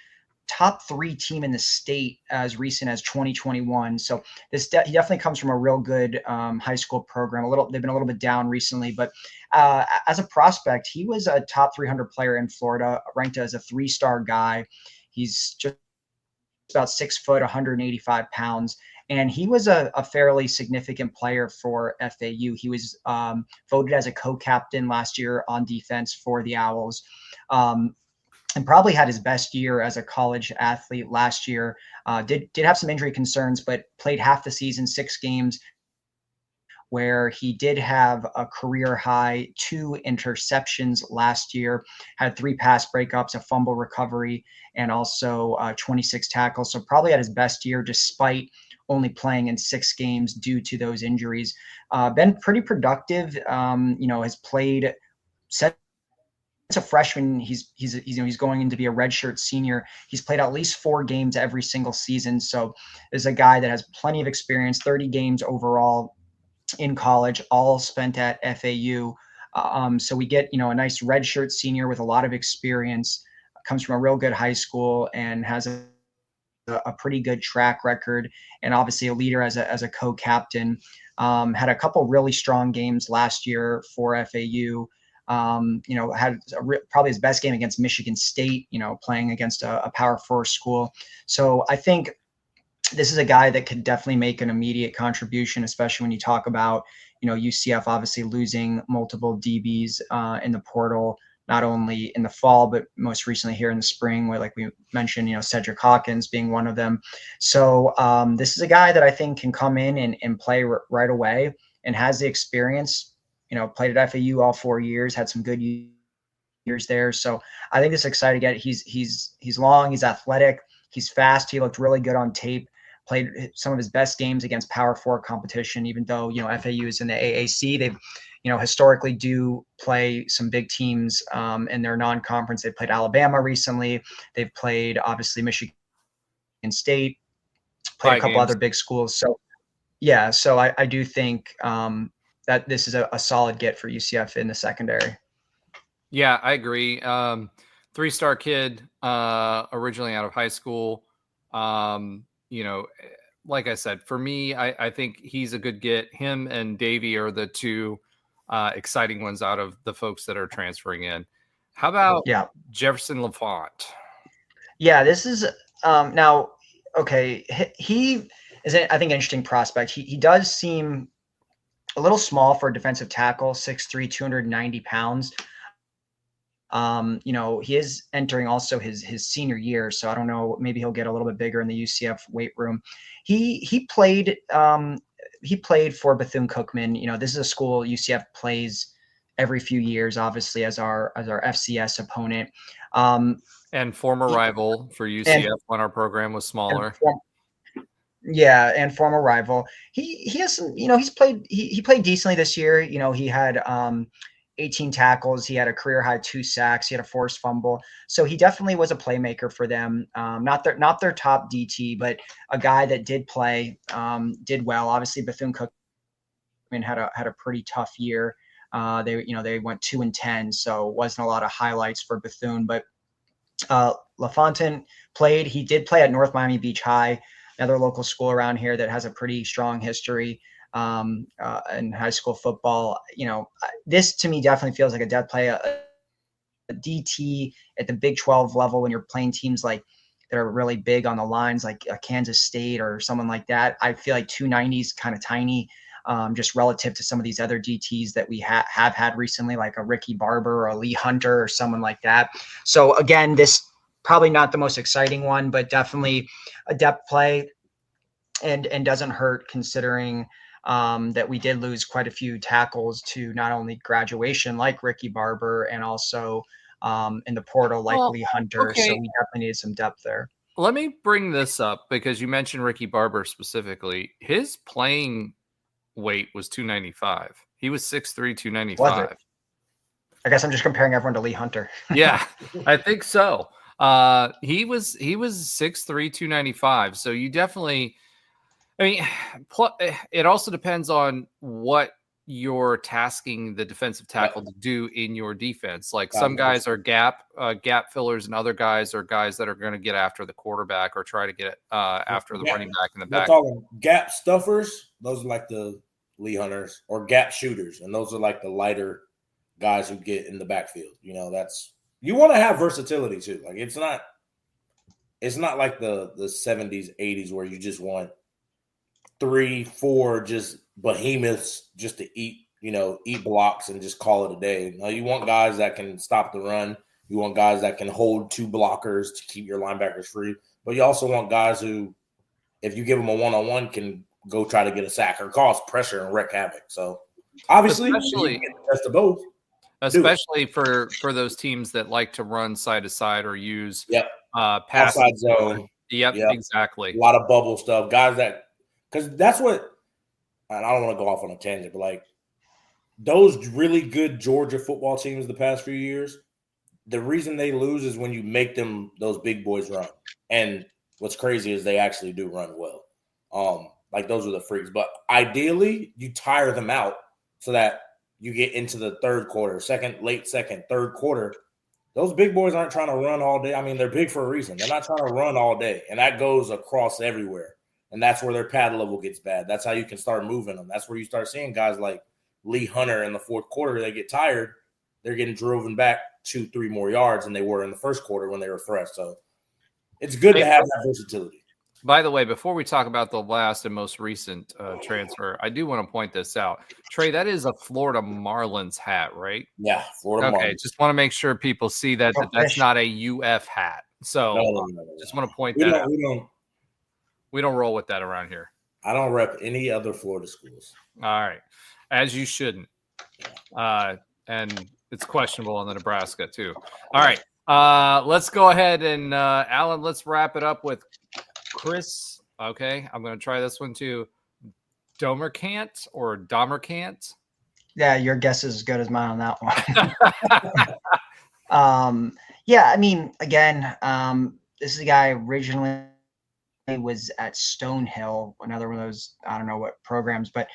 top 3 team in the state as recent as 2021. So he definitely comes from a real good high school program. They've been a little bit down recently, but as a prospect, he was a top 300 player in Florida, ranked as a 3-star guy. He's just about 6 foot, 185 pounds. And he was a fairly significant player for FAU. He was voted as a co-captain last year on defense for the Owls. And probably had his best year as a college athlete last year. Did have some injury concerns, but played half the season, 6 games, where he did have a career high 2 interceptions last year, had 3 pass breakups, a fumble recovery, and also 26 tackles. So probably had his best year despite only playing in 6 games due to those injuries. Been pretty productive. Has played a freshman. He's going in to be a redshirt senior. He's played at least 4 games every single season. So is a guy that has plenty of experience, 30 games overall in college, all spent at FAU. So we get, a nice redshirt senior with a lot of experience, comes from a real good high school and has a pretty good track record, and obviously a leader as a co-captain. Had a couple really strong games last year for FAU. Had probably his best game against Michigan State, playing against a Power 4 school. So I think this is a guy that could definitely make an immediate contribution, especially when you talk about, UCF obviously losing multiple DBs in the portal, not only in the fall, but most recently here in the spring, where, like we mentioned, Cedric Hawkins being one of them. So this is a guy that I think can come in and play right away and has the experience. Played at FAU all 4 years, had some good years there. So I think it's exciting to get. He's long, he's athletic, he's fast. He looked really good on tape. Played some of his best games against Power 4 competition, even though, FAU is in the AAC. They've, historically do play some big teams in their non-conference. They played Alabama recently. They've played, obviously, Michigan State, played a couple other big schools. So, yeah, so I do think that this is a solid get for UCF in the secondary. Yeah, I agree. 3-star kid, originally out of high school. Like I said, for me, I think he's a good get. Him and Davey are the 2 exciting ones out of the folks that are transferring in. How about Jefferson LaFont? Yeah, this is now, okay. He is, I think, an interesting prospect. He does seem a little small for a defensive tackle, 6'3", 290 pounds. He is entering also his senior year, so I don't know, maybe he'll get a little bit bigger in the UCF weight room. He played for Bethune-Cookman. This is a school UCF plays every few years, obviously, as our FCS opponent. And former rival for UCF when our program was smaller. And former rival. He has some, he played decently this year. He had 18 tackles. He had a career high 2 sacks. He had a forced fumble. So he definitely was a playmaker for them. Not their top DT, but a guy that did play, did well. Obviously, Bethune-Cookman had a pretty tough year. They went 2-10, so wasn't a lot of highlights for Bethune. But LaFontaine played. He did play at North Miami Beach High, another local school around here that has a pretty strong history in high school football. This to me definitely feels like a depth play, a DT at the Big 12 level when you're playing teams like that are really big on the lines, like Kansas State or someone like that. I feel like 290 is kind of tiny, just relative to some of these other DTs that we have had recently, like a Ricky Barber or a Lee Hunter or someone like that. So again, this probably not the most exciting one, but definitely a depth play, and doesn't hurt considering that we did lose quite a few tackles to not only graduation like Ricky Barber and also in the portal like Lee Hunter. Okay. So we definitely needed some depth there. Let me bring this up because you mentioned Ricky Barber specifically. His playing weight was 295. He was 6'3", 295. I guess I'm just comparing everyone to Lee Hunter. Yeah, I think so. He was 6'3", 295. So you definitely, it also depends on what you're tasking the defensive tackle to do in your defense. Like some guys are gap fillers, and other guys are guys that are going to get after the quarterback or try to get after the running back in the back. We're talking gap stuffers. Those are like the Lee Hunters, or gap shooters, and those are like the lighter guys who get in the backfield. You want to have versatility too. Like it's it's not like the 70s, 80s where you just want 3, 4 just behemoths just to eat blocks and just call it a day. No, you want guys that can stop the run. You want guys that can hold 2 blockers to keep your linebackers free. But you also want guys who, if you give them a one-on-one, can go try to get a sack or cause pressure and wreak havoc. So obviously, you can get the best of both. Especially for those teams that like to run side to side or use pass outside zone. Yep, exactly. A lot of bubble stuff. Guys that, because that's what, and I don't want to go off on a tangent, but like those really good Georgia football teams the past few years, the reason they lose is when you make them, those big boys, run. And what's crazy is they actually do run well. Like those are the freaks. But ideally, you tire them out so that you get into the third quarter, late second, third quarter. Those big boys aren't trying to run all day. I mean, they're big for a reason. They're not trying to run all day. And that goes across everywhere. And that's where their pad level gets bad. That's how you can start moving them. That's where you start seeing guys like Lee Hunter in the fourth quarter. They get tired. They're getting driven back 2-3 more yards than they were in the first quarter when they were fresh. So it's good to have that versatility. By the way, before we talk about the last and most recent transfer, I do want to point this out. Trey, that is a Florida Marlins hat, right? Yeah, Florida Marlins. Okay, just want to make sure people see that that's not a UF hat. So no. Just want to point that out. We don't roll with that around here. I don't rep any other Florida schools. All right. As you shouldn't. And it's questionable in the Nebraska too. All right. Let's go ahead and Alan, let's wrap it up with Chris. Okay. I'm going to try this one too. Domercant or Domercant? Yeah, your guess is as good as mine on that one. Yeah, I mean, again, this is a guy originally was at Stonehill, another one of those, I don't know what programs, but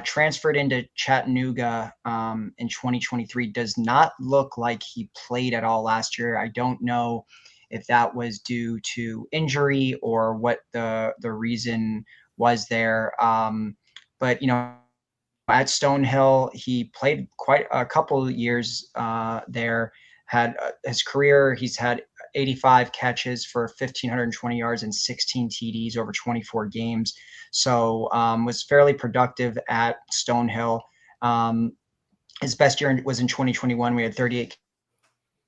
transferred into Chattanooga in 2023. Does not look like he played at all last year. I don't know if that was due to injury or what the reason was there. But, at Stonehill, he played quite a couple of years there, had his career. He's had 85 catches for 1,520 yards and 16 TDs over 24 games. So was fairly productive at Stonehill. His best year was in 2021. We had 38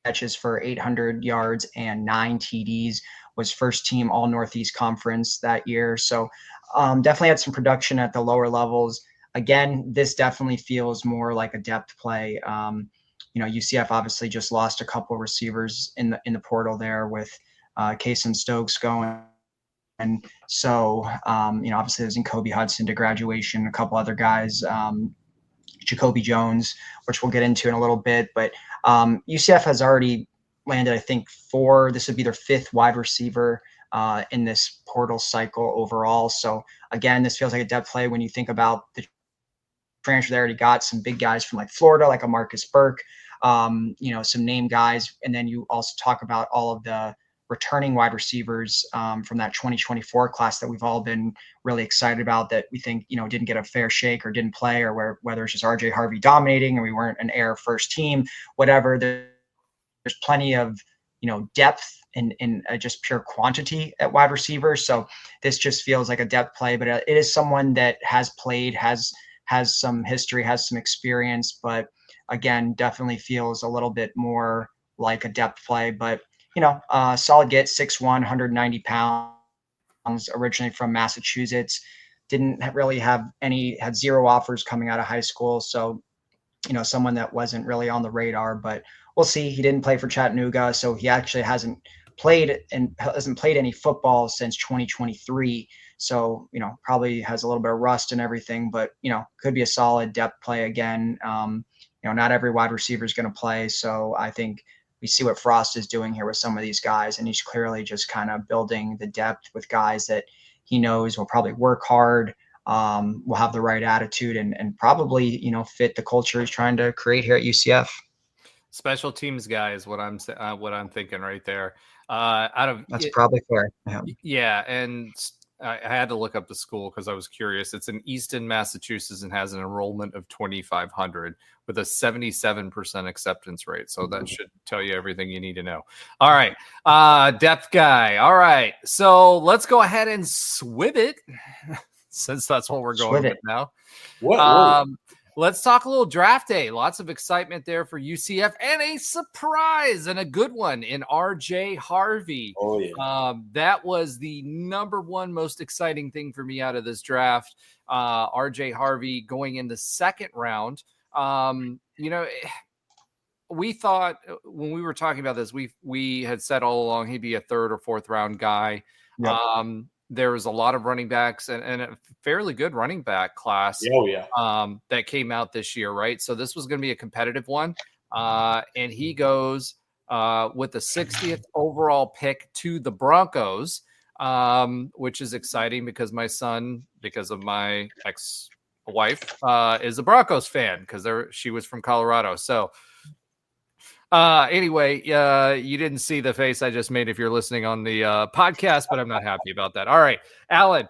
catches for 800 yards and 9 TDs. Was first team All Northeast Conference that year. So definitely had some production at the lower levels. Again, this definitely feels more like a depth play. UCF obviously just lost a couple of receivers in the portal there with Case and Stokes going. And so, obviously there's Kobe Hudson to graduation, a couple other guys, Jacoby Jones, which we'll get into in a little bit. But UCF has already landed, I think, this would be their 5th wide receiver in this portal cycle overall. So again, this feels like a depth play when you think about the transfer. They already got some big guys from like Florida, like a Marcus Burke, some name guys. And then you also talk about all of the returning wide receivers from that 2024 class that we've all been really excited about, that we think, didn't get a fair shake or didn't play, or whether it's just RJ Harvey dominating and we weren't an air first team, whatever. There's plenty of, depth in just pure quantity at wide receiver. So this just feels like a depth play, but it is someone that has played, has some history, has some experience, but again, definitely feels a little bit more like a depth play. But, solid get, 6'1", 190 pounds, originally from Massachusetts. Didn't really had 0 offers coming out of high school. So, someone that wasn't really on the radar, but we'll see. He didn't play for Chattanooga, so he actually hasn't played any football since 2023. So, probably has a little bit of rust and everything, but, could be a solid depth play again. Not every wide receiver is going to play. So I think we see what Frost is doing here with some of these guys, and he's clearly just kind of building the depth with guys that he knows will probably work hard, will have the right attitude, and probably, fit the culture he's trying to create here at UCF. Special teams guy is what I'm thinking right there. That's probably fair. Yeah, and I had to look up the school because I was curious. It's in Easton, Massachusetts, and has an enrollment of 2,500 with a 77% acceptance rate. So that should tell you everything you need to know. All right. Depth guy. All right. So let's go ahead and swib it since that's what we're going with now. Let's talk a little draft day. Lots of excitement there for UCF and a surprise and a good one in RJ Harvey. Oh, yeah. That was the number one most exciting thing for me out of this draft. RJ Harvey going in the second round. We thought when we were talking about this, we had said all along he'd be a third or fourth round guy. Yep. There was a lot of running backs and a fairly good running back class that came out this year, right? So this was going to be a competitive one. And he goes with the 60th overall pick to the Broncos, which is exciting because my son, because of my ex-wife, is a Broncos fan because she was from Colorado. So anyway, you didn't see the face I just made if you're listening on the podcast, but I'm not happy about that. All right, Alan,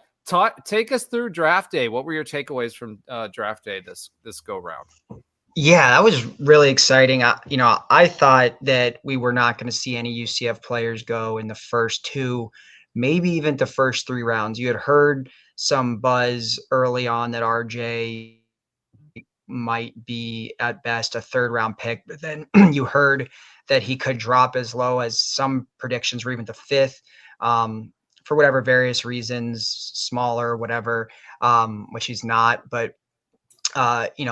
take us through draft day. What were your takeaways from draft day this go round? Yeah, that was really exciting. I thought that we were not going to see any UCF players go in the first two, maybe even the first three rounds. You had heard some buzz early on that RJ might be at best a third round pick, but then you heard that he could drop as low as some predictions were even the fifth, for whatever various reasons, smaller, whatever, which he's not, but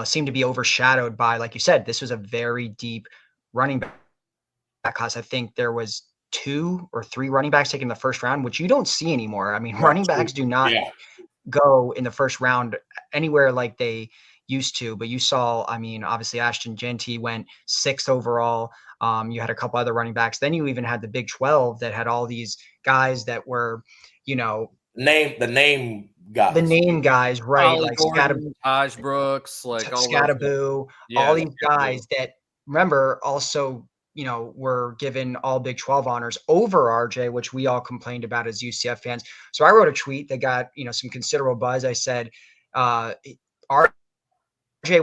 seemed to be overshadowed by, like you said, this was a very deep running back class. I think there was 2 or 3 running backs taken in the first round, which you don't see anymore. I mean, running backs do not go in the first round anywhere like they used to, but you saw, I mean, obviously Ashton Genty went 6th overall. You had a couple other running backs. Then you even had the Big 12 that had all these guys that were, the name guys, right? Ollie like Gordon, Taj Brooks, like all Scattaboo, all these guys that, remember, also, were given all Big 12 honors over RJ, which we all complained about as UCF fans. So I wrote a tweet that got, some considerable buzz. I said, RJ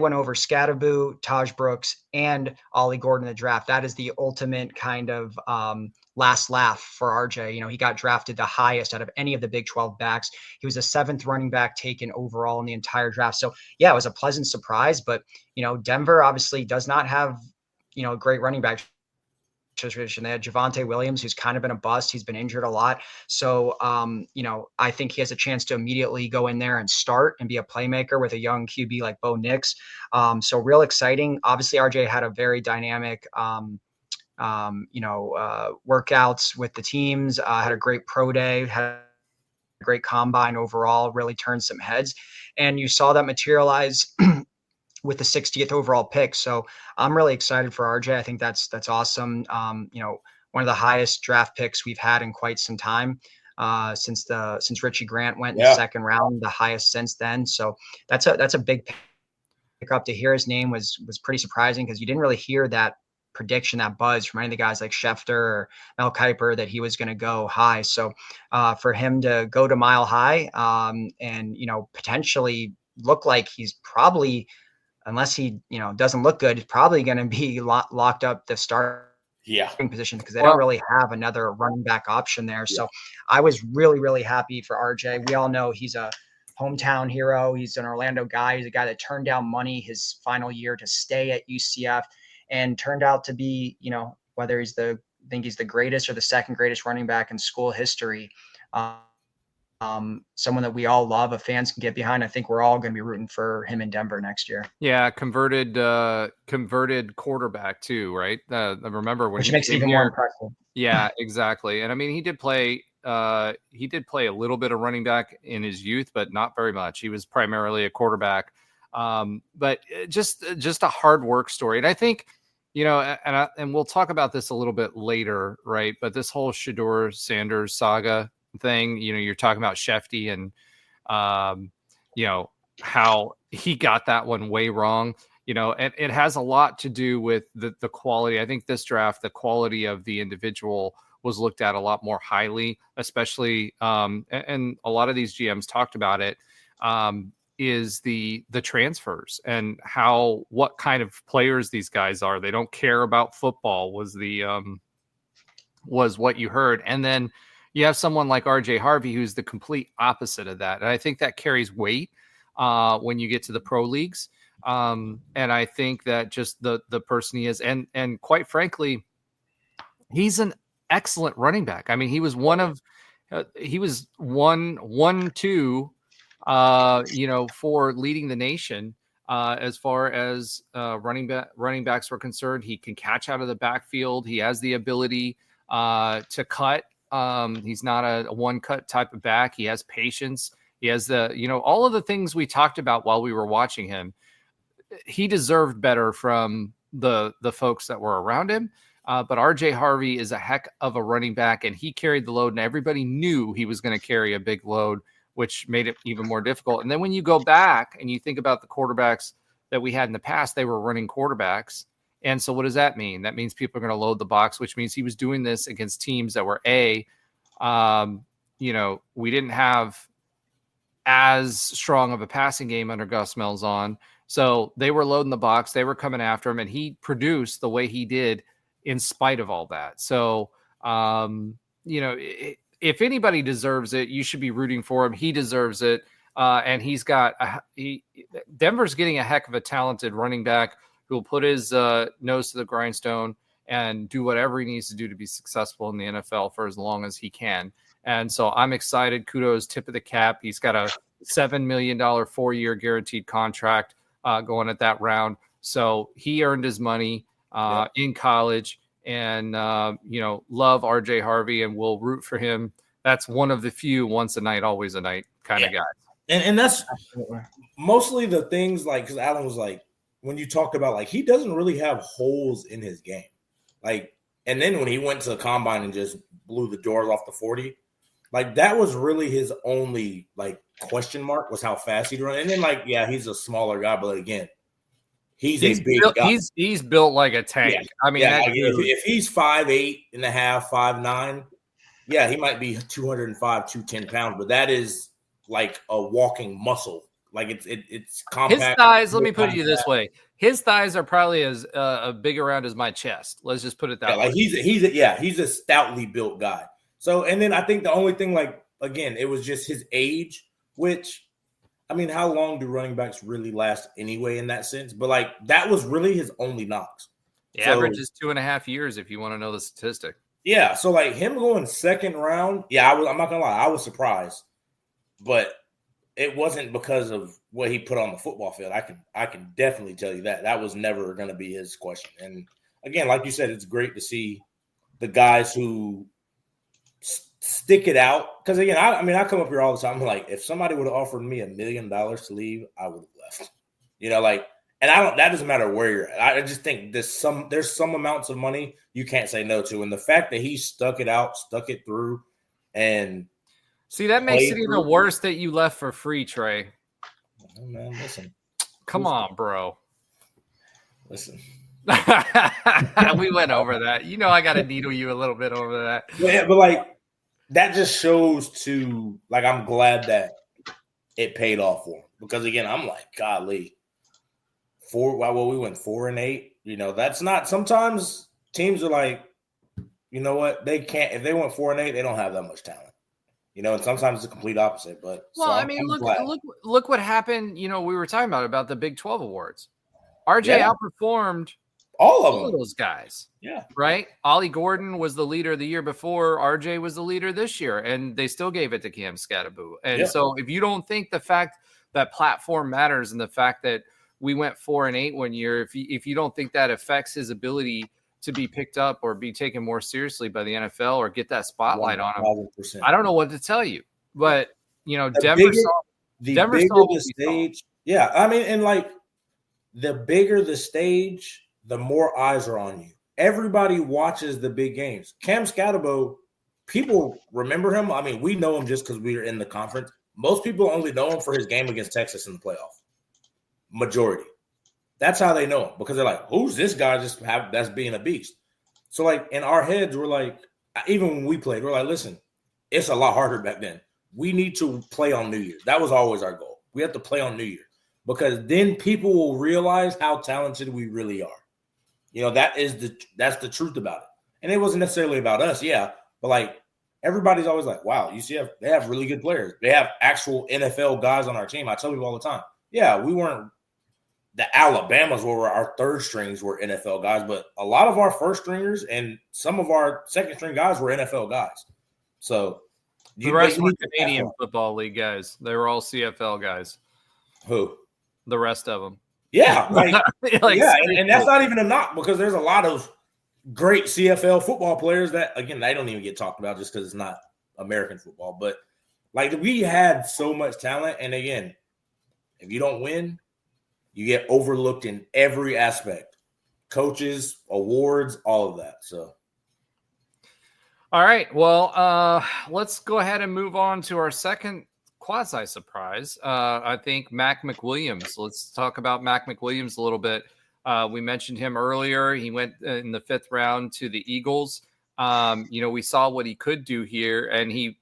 went over Scattaboo, Taj Brooks, and Ollie Gordon in the draft. That is the ultimate kind of last laugh for RJ. He got drafted the highest out of any of the Big 12 backs. He was the 7th running back taken overall in the entire draft. So, yeah, it was a pleasant surprise. But, Denver obviously does not have, a great running back situation. They had Javonte Williams, who's kind of been a bust. He's been injured a lot. So, I think he has a chance to immediately go in there and start and be a playmaker with a young QB like Bo Nix. So real exciting. Obviously, RJ had a very dynamic, workouts with the teams, had a great pro day, had a great combine overall, really turned some heads. And you saw that materialize with the 60th overall pick. So I'm really excited for RJ. I think that's awesome. One of the highest draft picks we've had in quite some time, since Richie Grant went in the second round, the highest since then. So that's a big pick up. To hear his name was pretty surprising because you didn't really hear that prediction, that buzz from any of the guys like Schefter or Mel Kiper that he was going to go high. So for him to go to Mile High, and potentially look like he's probably, unless he, doesn't look good, he's probably going to be locked up the starting position because they don't really have another running back option there. So I was really, really happy for RJ. We all know he's a hometown hero. He's an Orlando guy. He's a guy that turned down money his final year to stay at UCF and turned out to be, whether he's the greatest or the second greatest running back in school history. Someone that we all love, fans can get behind. I think we're all going to be rooting for him in Denver next year. Yeah, converted quarterback too, right? I remember when which makes it even more impressive. Yeah, exactly. And I mean, he did play a little bit of running back in his youth, but not very much. He was primarily a quarterback. But just a hard work story. And I think, and we'll talk about this a little bit later, right? But this whole Shedeur Sanders saga thing, you're talking about Shefty and, how he got that one way wrong, and it has a lot to do with the quality. I think this draft, the quality of the individual was looked at a lot more highly, especially and a lot of these GMs talked about it, is the transfers and what kind of players these guys are. They don't care about football was what you heard. And then you have someone like RJ Harvey, who's the complete opposite of that. And I think that carries weight when you get to the pro leagues. And I think that just the person he is, and quite frankly, he's an excellent running back. I mean, he was two, for leading the nation as far as running backs were concerned. He can catch out of the backfield. He has the ability to cut. He's not a one cut type of back. He has patience. He has all of the things we talked about while we were watching him. He deserved better from the folks that were around him. But RJ Harvey is a heck of a running back, and he carried the load, and everybody knew he was going to carry a big load, which made it even more difficult. And then when you go back and you think about the quarterbacks that we had in the past, they were running quarterbacks. And so what does that mean? That means people are going to load the box, which means he was doing this against teams that were we didn't have as strong of a passing game under Gus Malzahn. So they were loading the box. They were coming after him, and he produced the way he did in spite of all that. So, if anybody deserves it, you should be rooting for him. He deserves it. And he's got Denver's getting a heck of a talented running back who will put his nose to the grindstone and do whatever he needs to do to be successful in the NFL for as long as he can. And so I'm excited. Kudos, tip of the cap. He's got a $7 million 4-year guaranteed contract going at that round. So he earned his money in college, and love RJ Harvey, and we'll root for him. That's one of the few once a night, always a night kind of guys. And that's mostly the things, like, because Alan was like, when you talked about, like, he doesn't really have holes in his game. Like, and then when he went to the combine and just blew the doors off the 40, like, that was really his only, like, question mark, was how fast he'd run. And then, like, yeah, he's a smaller guy, but again, he's a big guy. He's built like a tank. Yeah. I mean, if he's 5'8 and a half, 5'9", yeah, he might be 205, 210 pounds, but that is like a walking muscle. Like, it's compact. His thighs, let me put it this way. His thighs are probably as big around as my chest. Let's just put it that way. Like, he's a stoutly built guy. So, and then I think the only thing, like, again, it was just his age, which, I mean, how long do running backs really last anyway in that sense? But, like, that was really his only knocks. The average is 2.5 years if you want to know the statistic. Yeah, so, like, him going second round, I'm not going to lie, I was surprised. But it wasn't because of what he put on the football field. I can definitely tell you that. That was never going to be his question. And, again, like you said, it's great to see the guys who stick it out. Because, again, I come up here all the time. I'm like, if somebody would have offered me $1 million to leave, I would have left. And that doesn't matter where you're at. I just think there's some amounts of money you can't say no to. And the fact that he stuck it through, and see, that makes it even worse that you left for free, Trey. Oh, man, listen. Come on, bro. Listen. We went over that. I got to needle you a little bit over that. Yeah, but, like, that just shows to, like, I'm glad that it paid off for him. Because, again, I'm like, golly. We went 4-8. That's not – sometimes teams are like, you know what? They can't – if they went 4-8, they don't have that much talent. And sometimes it's the complete opposite. But look what happened. We were talking about the Big 12 awards. RJ outperformed all of those guys. Yeah. Right? Ollie Gordon was the leader the year before. RJ was the leader this year, and they still gave it to Cam Skattebo. And so if you don't think the fact that platform matters, and the fact that we went 4-8 one year, if you don't think that affects his ability to be picked up or be taken more seriously by the NFL or get that spotlight on him, 100%. I don't know what to tell you. But Denver saw the stage. Yeah, I mean, and, like, the bigger the stage, the more eyes are on you. Everybody watches the big games. Cam Skattebo, people remember him. I mean, we know him just because we are in the conference. Most people only know him for his game against Texas in the playoff. Majority. That's how they know him, because they're like, who's this guy that's being a beast? So, like, in our heads, we're like, even when we played, we're like, listen, it's a lot harder back then. We need to play on New Year's. That was always our goal. We have to play on New Year's because then people will realize how talented we really are. You know, that's the truth about it. And it wasn't necessarily about us, yeah, but like everybody's always like, wow, UCF, they have really good players. They have actual NFL guys on our team. I tell people all the time, yeah, we weren't the Alabamas were our third strings were NFL guys, but a lot of our first stringers and some of our second string guys were NFL guys. So the rest were Canadian Football League guys. They were all CFL guys. Who? The rest of them. Yeah, and that's not even a knock because there's a lot of great CFL football players that, again, they don't even get talked about just because it's not American football. But like we had so much talent, and again, if you don't win, you get overlooked in every aspect. Coaches, awards, all of that. So, all right. Well, let's go ahead and move on to our second quasi surprise. I think Mac McWilliams. Let's talk about Mac McWilliams a little bit. We mentioned him earlier. He went in the 5th round to the Eagles. We saw what he could do here, and he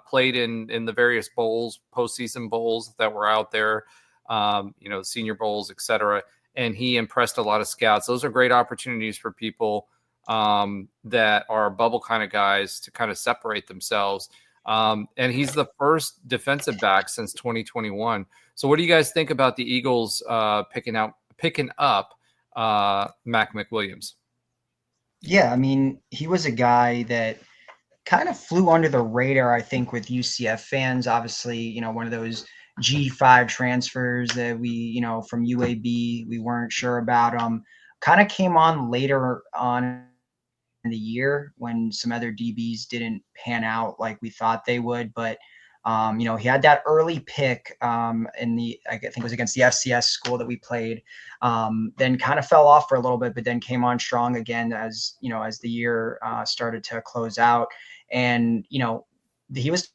played in the various bowls, postseason bowls that were out there. Senior bowls, etc. And he impressed a lot of scouts. Those are great opportunities for people that are bubble kind of guys to kind of separate themselves. And he's the first defensive back since 2021. So what do you guys think about the Eagles picking up Mac McWilliams? Yeah, I mean, he was a guy that kind of flew under the radar, I think, with UCF fans. Obviously, one of those G5 transfers that we, from UAB, we weren't sure about. Kind of came on later on in the year when some other DBs didn't pan out like we thought they would. But, he had that early pick I think it was against the FCS school that we played, then kind of fell off for a little bit, but then came on strong again as the year started to close out. And, he was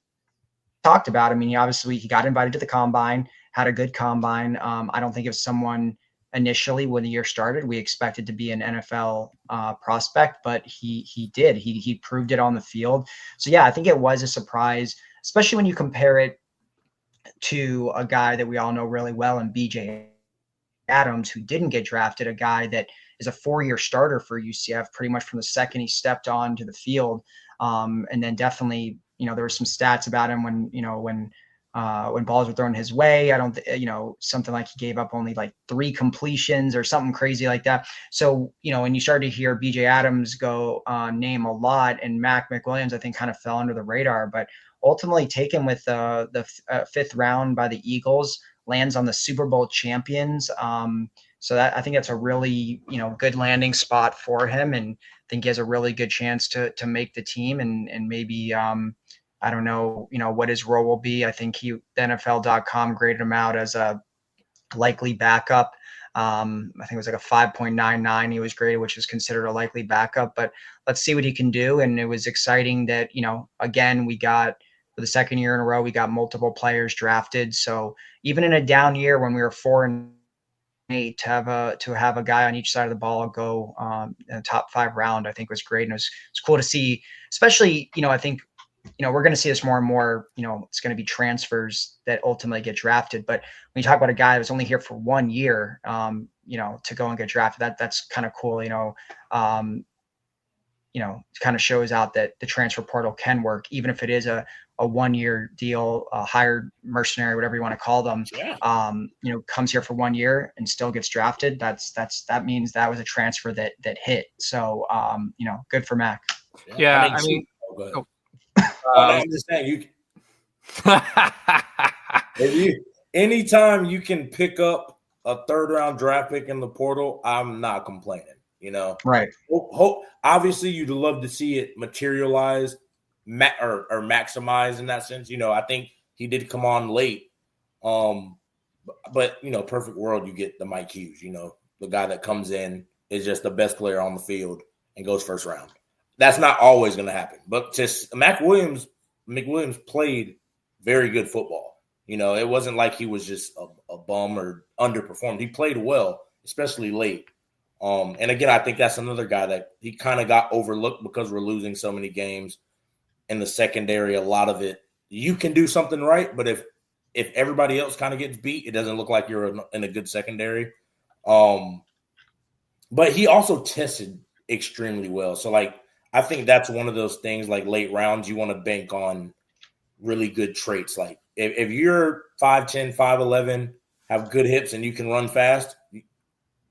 talked about. I mean, he got invited to the combine, had a good combine. I don't think it was someone initially when the year started we expected to be an NFL prospect, but he did. He proved it on the field. So yeah, I think it was a surprise, especially when you compare it to a guy that we all know really well in BJ Adams, who didn't get drafted, a guy that is a 4-year starter for UCF pretty much from the second he stepped onto the field. And then definitely, there were some stats about him when balls were thrown his way. I don't, something like he gave up only like 3 completions or something crazy like that. So, when you started to hear BJ Adams go name a lot, and Mac McWilliams, I think, kind of fell under the radar, but ultimately taken with the 5th round by the Eagles, lands on the Super Bowl champions. So I think that's a really, good landing spot for him. And I think he has a really good chance to make the team and maybe, I don't know, what his role will be. I think the NFL.com graded him out as a likely backup. I think it was like a 5.99 he was graded, which is considered a likely backup, but let's see what he can do. And it was exciting that, again, we got, for the second year in a row, we got multiple players drafted. So even in a down year when we were 4-8, to have a guy on each side of the ball go in the top 5 round, I think was great. And it's cool to see, especially, I think, we're going to see this more and more, it's going to be transfers that ultimately get drafted. But when you talk about a guy that was only here for 1 year, to go and get drafted, that's kind of cool, kind of shows out that the transfer portal can work, even if it is a 1-year deal, a hired mercenary, whatever you want to call them, comes here for 1 year and still gets drafted. That means that was a transfer that hit. So, good for Mac. Yeah. I'm just saying anytime you can pick up a 3rd round draft pick in the portal, I'm not complaining. Right. Obviously, you'd love to see it materialize, or maximize in that sense. I think he did come on late, but perfect world, you get the Mike Hughes. The guy that comes in is just the best player on the field and goes 1st round. That's not always going to happen, but just McWilliams played very good football. It wasn't like he was just a bum or underperformed. He played well, especially late. And again, I think that's another guy that he kind of got overlooked because we're losing so many games in the secondary. A lot of it, you can do something right, but if everybody else kind of gets beat, it doesn't look like you're in a good secondary. But he also tested extremely well. So, like, I think that's one of those things, like late rounds, you want to bank on really good traits. Like, if you're 5'10", 5'11", have good hips, and you can run fast,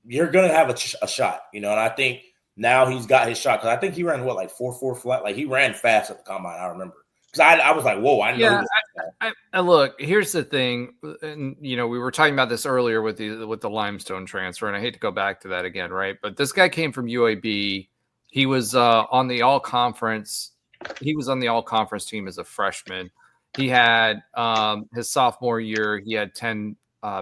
you're going to have a shot, And I think now he's got his shot. Because I think he ran, like 4.4 flat? Like, he ran fast at the combine, I remember. Because I was like, whoa, I know this. I look, here's the thing. And, we were talking about this earlier with the Limestone transfer, and I hate to go back to that again, right? But this guy came from UAB. He was on the all-conference. He was on the all-conference team as a freshman. He had his sophomore year, he had 10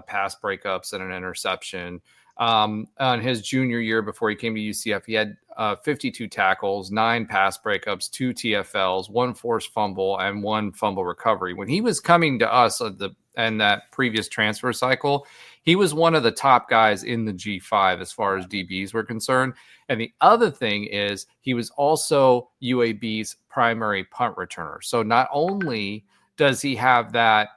pass breakups and an interception. On his junior year before he came to UCF, he had 52 tackles, 9 pass breakups, 2 TFLs, 1 forced fumble, and 1 fumble recovery. When he was coming to us in that previous transfer cycle, he was one of the top guys in the G5 as far as DBs were concerned. And the other thing is he was also UAB's primary punt returner. So not only does he have that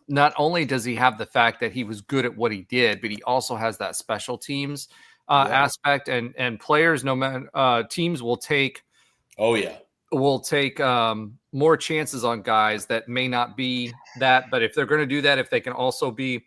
not only does he have the fact that he was good at what he did, but he also has that special teams aspect, and players, no matter teams will take. Oh yeah, will take more chances on guys that may not be that, but if they're going to do that, if they can also be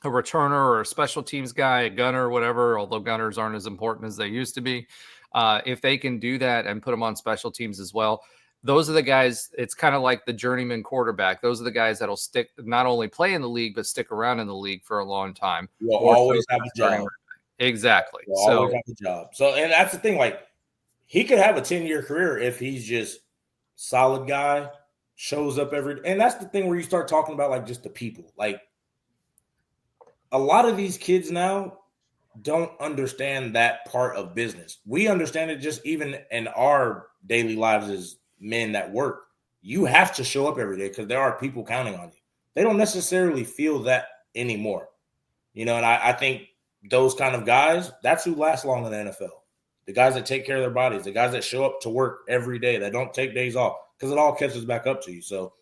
a returner or a special teams guy, a gunner, whatever, although gunners aren't as important as they used to be, if they can do that and put them on special teams as well. Those are the guys. It's kind of like the journeyman quarterback. Those are the guys that'll stick, not only play in the league, but stick around in the league for a long time. You'll always have a job. Exactly. You'll always have a job. So, and that's the thing. Like, he could have a 10-year career if he's just solid guy, shows up and that's the thing where you start talking about like just the people. Like, a lot of these kids now don't understand that part of business. We understand it just even in our daily lives as men that work. You have to show up every day because there are people counting on you. They don't necessarily feel that anymore. And I think those kind of guys, that's who lasts long in the NFL. The guys that take care of their bodies, the guys that show up to work every day, that don't take days off, because it all catches back up to you. So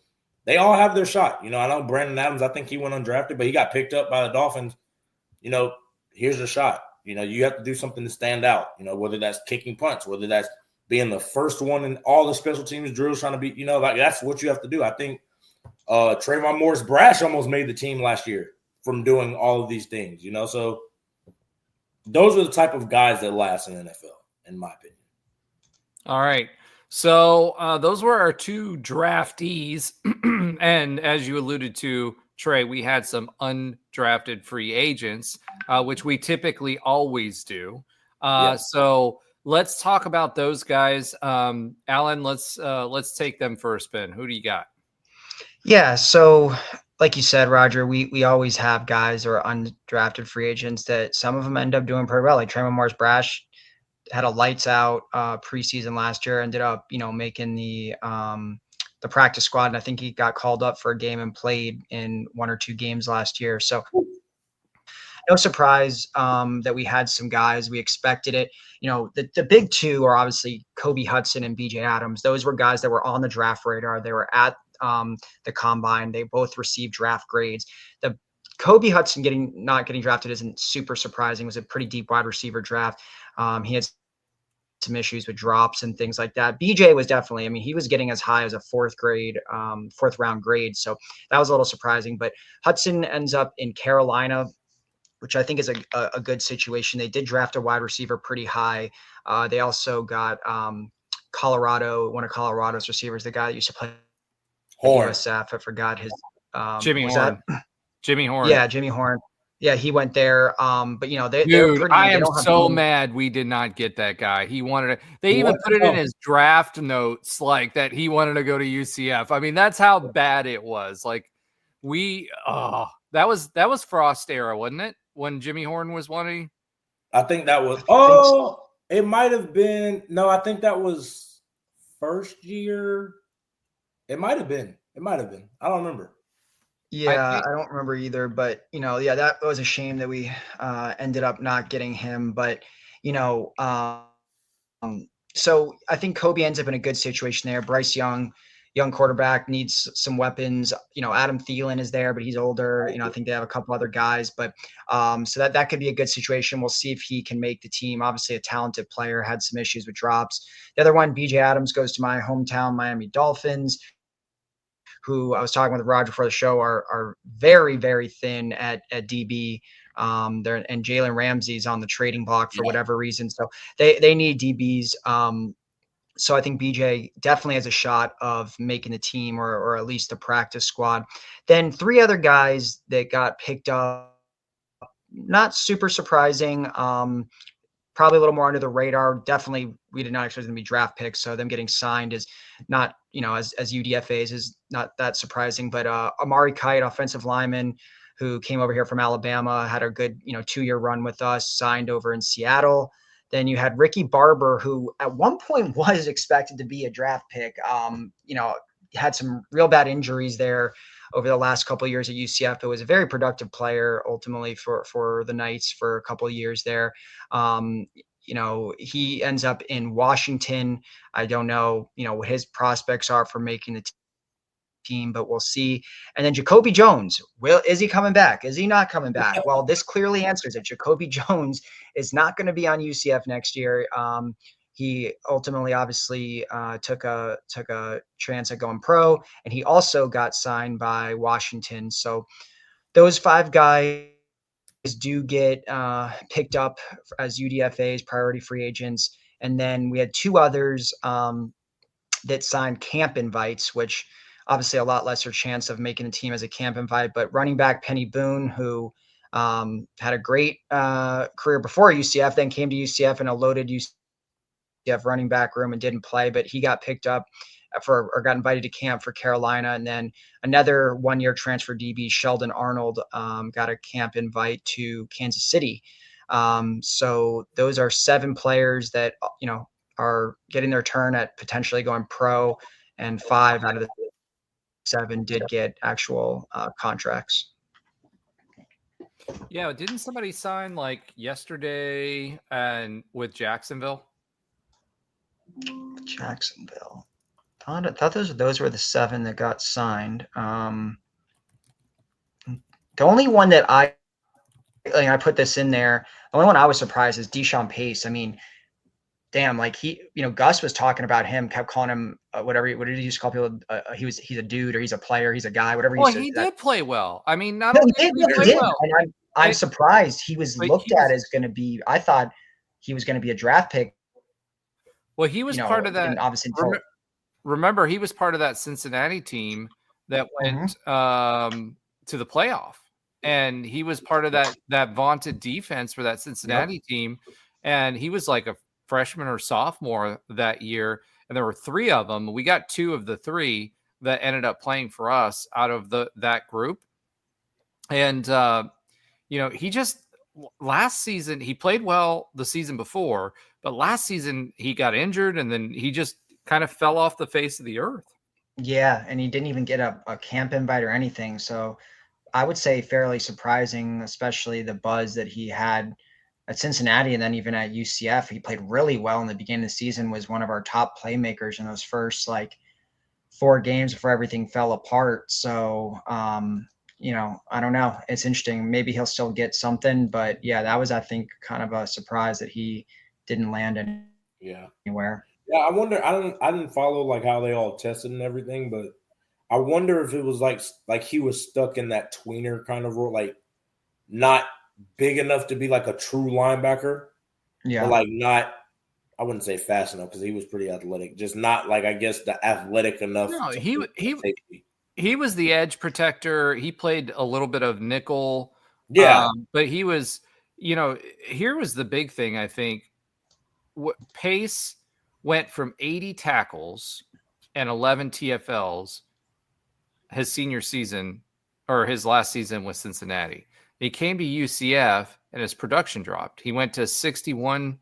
they all have their shot. I know Brandon Adams, I think he went undrafted, but he got picked up by the Dolphins. Here's your shot. You have to do something to stand out, whether that's kicking punts, whether that's being the first one in all the special teams drills, trying to be, like that's what you have to do. I think Trayvon Morris Brash almost made the team last year from doing all of these things, so those are the type of guys that last in the NFL, in my opinion. All right. So those were our 2 draftees. And as you alluded to, Trey, we had some undrafted free agents, which we typically always do. So let's talk about those guys. Alan, let's take them for a spin. Who do you got? Yeah, so like you said, Roger, we always have guys or undrafted free agents that some of them end up doing pretty well. Like Trayvon Morris Brash had a lights out preseason last year, ended up, making the practice squad. And I think he got called up for a game and played in 1 or 2 games last year. So no surprise that we had some guys. We expected it. The big 2 are obviously Kobe Hudson and BJ Adams. Those were guys that were on the draft radar. They were at the combine. They both received draft grades. The Kobe Hudson not getting drafted isn't super surprising. It was a pretty deep wide receiver draft. He had some issues with drops and things like that. BJ was definitely, he was getting as high as a 4th round grade. So that was a little surprising, but Hudson ends up in Carolina, which I think is a good situation. They did draft a wide receiver pretty high. They also got Colorado, one of Colorado's receivers, the guy that used to play USF. I forgot his Jimmy Horn. Jimmy Horn. Yeah, Jimmy Horn. Yeah, he went there. But dude, I am so mad we did not get that guy. He wanted to. They even put it in his draft notes like that he wanted to go to UCF. That's how bad it was. Like that was Frost era, wasn't it? When Jimmy Horn was wanting. I think that was. It might have been. No, I think that was first year. It might have been. I don't remember. Yeah, I don't remember either, but yeah, that was a shame that we ended up not getting him. But you know, so I think Kobe ends up in a good situation there. Bryce young quarterback, needs some weapons. Adam Thielen is there, but he's older. I think they have a couple other guys, but so that could be a good situation. We'll see if he can make the team. Obviously, a talented player, had some issues with drops. The other one, BJ Adams, goes to my hometown, Miami Dolphins, who I was talking with Roger before the show, are very, very thin at DB. And Jalen Ramsey's on the trading block for whatever reason. So they need DBs. So I think BJ definitely has a shot of making the team or at least the practice squad. Then 3 other guys that got picked up, not super surprising. Probably a little more under the radar. Definitely, we did not expect them to be draft picks, so them getting signed is not, as UDFAs is not that surprising. But Amari Kite, offensive lineman, who came over here from Alabama, had a good 2-year run with us, signed over in Seattle. Then you had Ricky Barber, who at one point was expected to be a draft pick. Had some real bad injuries there over the last couple of years at UCF. It was a very productive player ultimately for the Knights for a couple of years there. He ends up in Washington. I don't know, what his prospects are for making the team, but we'll see. And then Jacoby Jones, is he coming back? Is he not coming back? Well, this clearly answers it. Jacoby Jones is not going to be on UCF next year. He ultimately, obviously, took a chance at going pro, and he also got signed by Washington. So those 5 guys do get picked up as UDFAs, priority free agents. And then we had 2 others that signed camp invites, which obviously a lot lesser chance of making a team as a camp invite. But running back Penny Boone, who had a great career before UCF, then came to UCF in a loaded UCF running back room and didn't play, but he got picked up or got invited to camp for Carolina. And then another 1-year transfer DB, Sheldon Arnold, got a camp invite to Kansas City. So those are 7 players that, are getting their turn at potentially going pro, and 5 out of the 7 did get actual contracts. Yeah, didn't somebody sign like yesterday and with Jacksonville? Jacksonville. I thought those were the 7 that got signed. The only one that I put this in there, the only one I was surprised is Deshaun Pace. I mean, damn, like Gus was talking about him, kept calling him what did he used to call people? He's a dude, or he's a player, he's a guy, whatever. He did play well. I mean, not only did he play well, and I'm surprised he was looked at as going to be. I thought he was going to be a draft pick. Well, he was part of that. Obviously, remember, he was part of that Cincinnati team that went to the playoff, and he was part of that vaunted defense for that Cincinnati team, and he was like a freshman or sophomore that year, and there were 3 of them. We got 2 of the 3 that ended up playing for us out of that group. And he just last season he played well the season before, but last season he got injured, and then he just kind of fell off the face of the earth. Yeah, and he didn't even get a camp invite or anything. So I would say fairly surprising, especially the buzz that he had at Cincinnati, and then even at UCF. He played really well in the beginning of the season, was one of our top playmakers in those first 4 games before everything fell apart. So, I don't know. It's interesting. Maybe he'll still get something, but yeah, that was, I think, kind of a surprise that he didn't land anywhere. Yeah, I wonder. I didn't follow how they all tested and everything, but I wonder if it was like he was stuck in that tweener kind of role, not big enough to be like a true linebacker. Yeah. But not, I wouldn't say fast enough because he was pretty athletic. Just not I guess the athletic enough. No, he was the edge protector. He played a little bit of nickel. Yeah. But he was, here was the big thing, I think. Pace went from 80 tackles and 11 TFLs his senior season, or his last season with Cincinnati. He came to UCF and his production dropped. He went to 61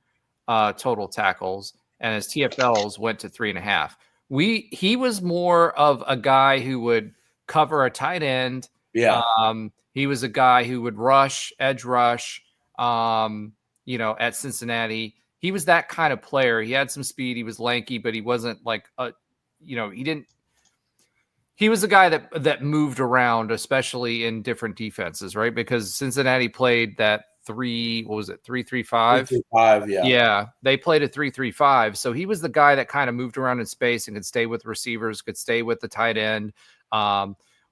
total tackles, and his TFLs went to 3.5. He was more of a guy who would cover a tight end Yeah. He was a guy who would rush, edge rush, at Cincinnati. He was that kind of player. He had some speed. He was lanky, but he wasn't like he was a guy that moved around, especially in different defenses, right? Because Cincinnati played that 3-3-5? 3-5, yeah. Yeah, they played a 3-3-5. So he was the guy that kind of moved around in space and could stay with receivers, could stay with the tight end,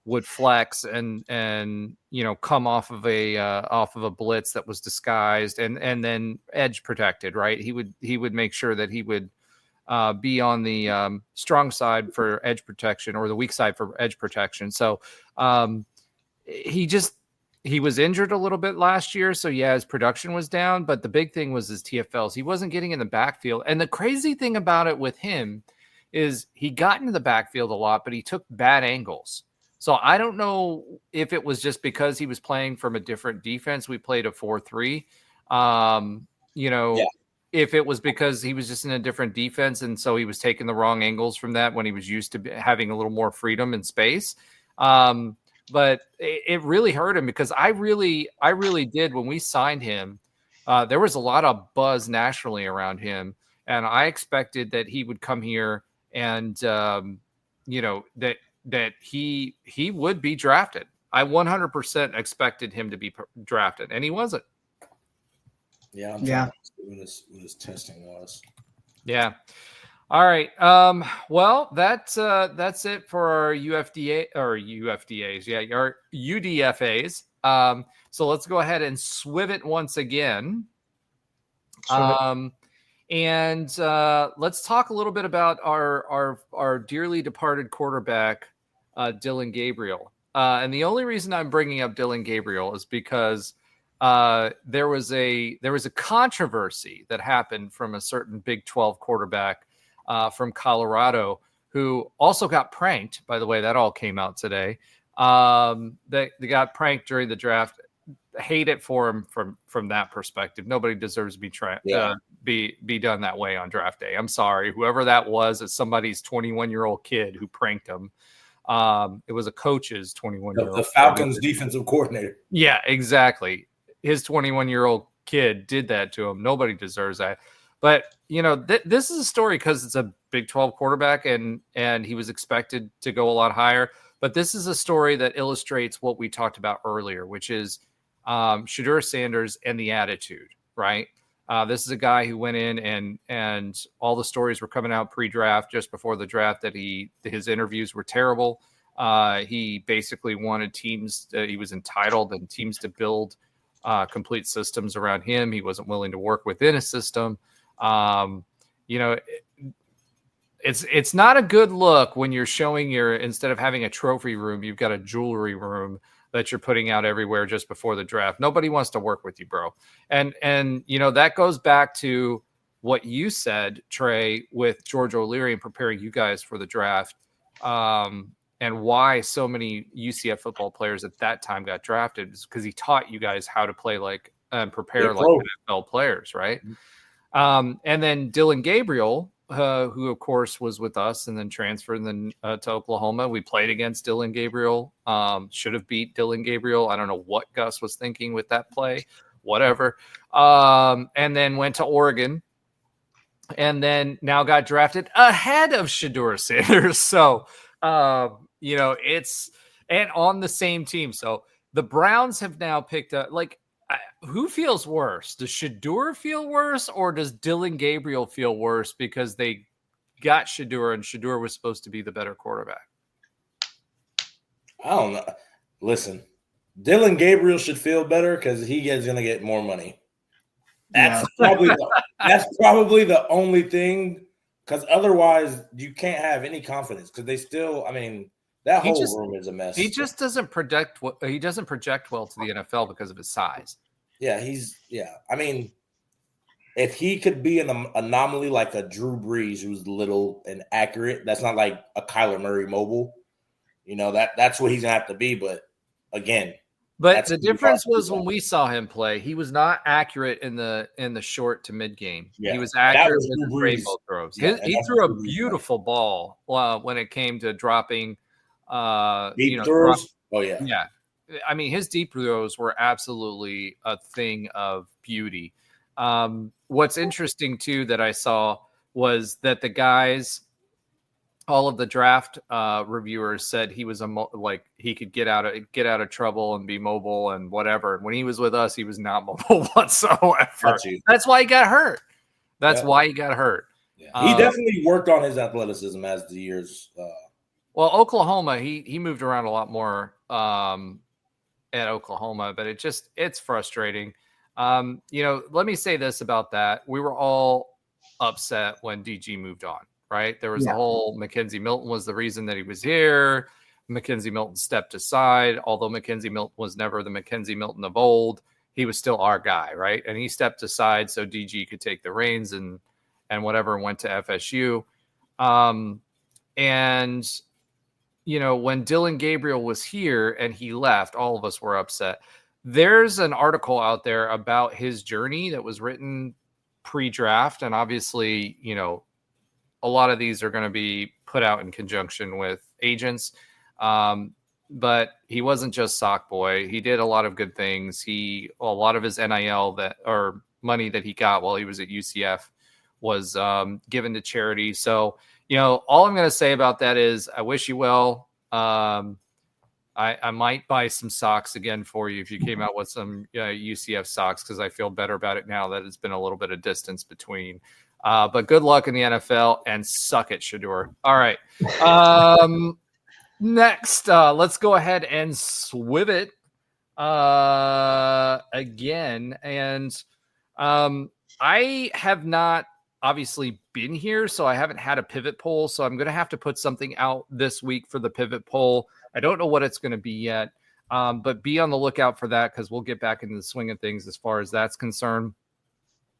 would flex and come off of a blitz that was disguised and then edge protected, right? He would make sure that he would be on the strong side for edge protection or the weak side for edge protection. So he was injured a little bit last year. So yeah, his production was down, but the big thing was his TFLs. He wasn't getting in the backfield. And the crazy thing about it with him is he got into the backfield a lot, but he took bad angles. So I don't know if it was just because he was playing from a different defense. We played a 4-3, if it was because he was just in a different defense. And so he was taking the wrong angles from that when he was used to having a little more freedom and space. But it really hurt him because I really did when we signed him. There was a lot of buzz nationally around him, and I expected that he would come here and that he would be drafted. I 100% expected him to be drafted, and he wasn't. Yeah, I'm trying to see what his testing was. Yeah. All right. Well, that's it for our UFDA or UFDAs. Yeah, our UDFAs. So let's go ahead and swiv it once again. And let's talk a little bit about our dearly departed quarterback, Dillon Gabriel. And the only reason I'm bringing up Dillon Gabriel is because there was a controversy that happened from a certain Big 12 quarterback from Colorado who also got pranked. By the way, that all came out today. They got pranked during the draft. Hate it for him from that perspective. Nobody deserves to be done that way on draft day. I'm sorry, whoever that was. It's somebody's 21-year-old kid who pranked him. It was a coach's 21-year-old. The Falcons defensive coordinator. Yeah, exactly. His 21-year-old kid did that to him. Nobody deserves that. But this is a story because it's a Big 12 quarterback and he was expected to go a lot higher. But this is a story that illustrates what we talked about earlier, which is Shedeur Sanders and the attitude, right? This is a guy who went in and all the stories were coming out pre-draft, just before the draft, that his interviews were terrible. He basically wanted teams he was entitled and teams to build complete systems around him. He wasn't willing to work within a system. It's not a good look when you're showing instead of having a trophy room, you've got a jewelry room that you're putting out everywhere just before the draft. Nobody wants to work with you, bro. And that goes back to what you said, Trey, with George O'Leary and preparing you guys for the draft, and why so many UCF football players at that time got drafted is because he taught you guys how to play like and prepare like NFL players, right? Mm-hmm. And then Dillon Gabriel, who of course was with us and then transferred to Oklahoma. We played against Dillon Gabriel. Should have beat Dillon Gabriel. I don't know what Gus was thinking with that play. Whatever. And then went to Oregon. And then now got drafted ahead of Shedeur Sanders. So, it's and on the same team. So the Browns have now picked up, who feels worse? Does Shedeur feel worse, or does Dillon Gabriel feel worse because they got Shedeur and Shedeur was supposed to be the better quarterback? I don't know. Listen, Dillon Gabriel should feel better because he is going to get more money. That's probably the only thing, because otherwise you can't have any confidence because they still, that whole room is a mess. He just doesn't project well to the NFL because of his size. Yeah, if he could be an anomaly like a Drew Brees who's little and accurate, that's not like a Kyler Murray mobile. That's what he's gonna have to be. But again, the difference was when we saw him play, he was not accurate in the short to mid game. Yeah, he was accurate with the rainbow throws. Yeah, he threw a beautiful ball when it came to dropping. Deep throws. Oh yeah. Yeah. I mean, his deep throws were absolutely a thing of beauty. What's interesting too that I saw was that the guys, all of the draft reviewers said he was like he could get out of trouble and be mobile and whatever. And when he was with us, he was not mobile whatsoever. That's why he got hurt. That's why he got hurt. Yeah. He definitely worked on his athleticism as the years. Well, Oklahoma, he moved around a lot more at Oklahoma, but it's frustrating. Let me say this about that. We were all upset when DG moved on, right? There was the whole Mackenzie Milton was the reason that he was here. Mackenzie Milton stepped aside, although Mackenzie Milton was never the Mackenzie Milton of old. He was still our guy, right? And he stepped aside so DG could take the reins and whatever, went to FSU. And when Dylan Gabriel was here and he left, all of us were upset. There's an article out there about his journey that was written pre-draft. And obviously, a lot of these are going to be put out in conjunction with agents. But he wasn't just sock boy. He did a lot of good things. A lot of his NIL or money that he got while he was at UCF was given to charity. So, all I'm going to say about that is I wish you well. I might buy some socks again for you if you came out with some UCF socks, because I feel better about it now that it's been a little bit of distance between. But good luck in the NFL and suck it, Shedeur. All right. Next, let's go ahead and swiv it again. And I have not obviously been here, so I haven't had a pivot poll. So I'm going to have to put something out this week for the pivot poll. I don't know what it's going to be yet, but be on the lookout for that, because we'll get back into the swing of things as far as that's concerned.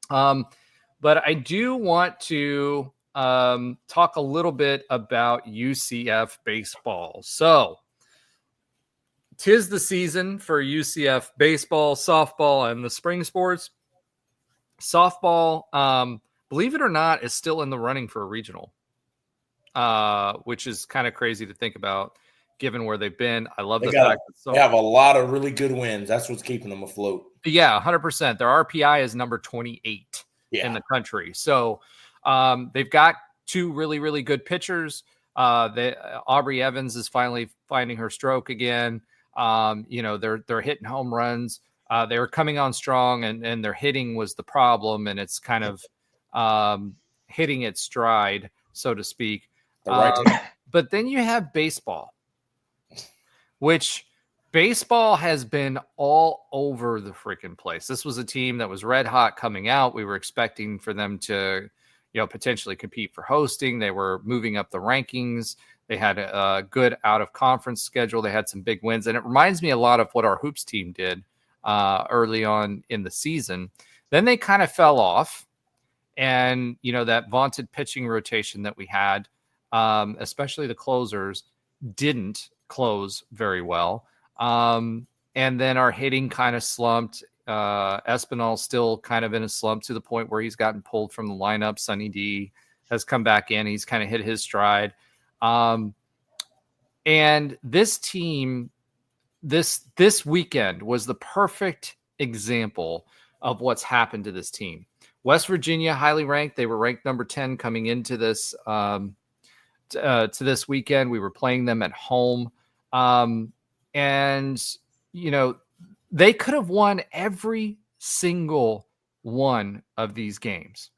But I do want to talk a little bit about UCF baseball. So 'tis the season for UCF baseball, softball, and the spring sports. Softball, believe it or not, is still in the running for a regional, which is kind of crazy to think about given where they've been. I love the fact that they have a lot of really good wins. That's what's keeping them afloat. Yeah, 100%. Their RPI is number 28 in the country. So they've got two really, really good pitchers. Aubrey Evans is finally finding her stroke again. They're hitting home runs. They were coming on strong, and their hitting was the problem, and it's kind of hitting its stride, so to speak. But then you have baseball, which baseball has been all over the freaking place. This was a team that was red hot coming out. We were expecting for them to, potentially compete for hosting. They were moving up the rankings. They had a good out of conference schedule. They had some big wins. And it reminds me a lot of what our hoops team did early on in the season. Then they kind of fell off. And, that vaunted pitching rotation that we had, especially the closers, didn't close very well. And then our hitting kind of slumped. Espinal's still kind of in a slump to the point where he's gotten pulled from the lineup. Sonny D has come back in. He's kind of hit his stride. And this team, this weekend was the perfect example of what's happened to this team. West Virginia, highly ranked. They were ranked number 10 coming into this to this weekend. We were playing them at home. They could have won every single one of these games.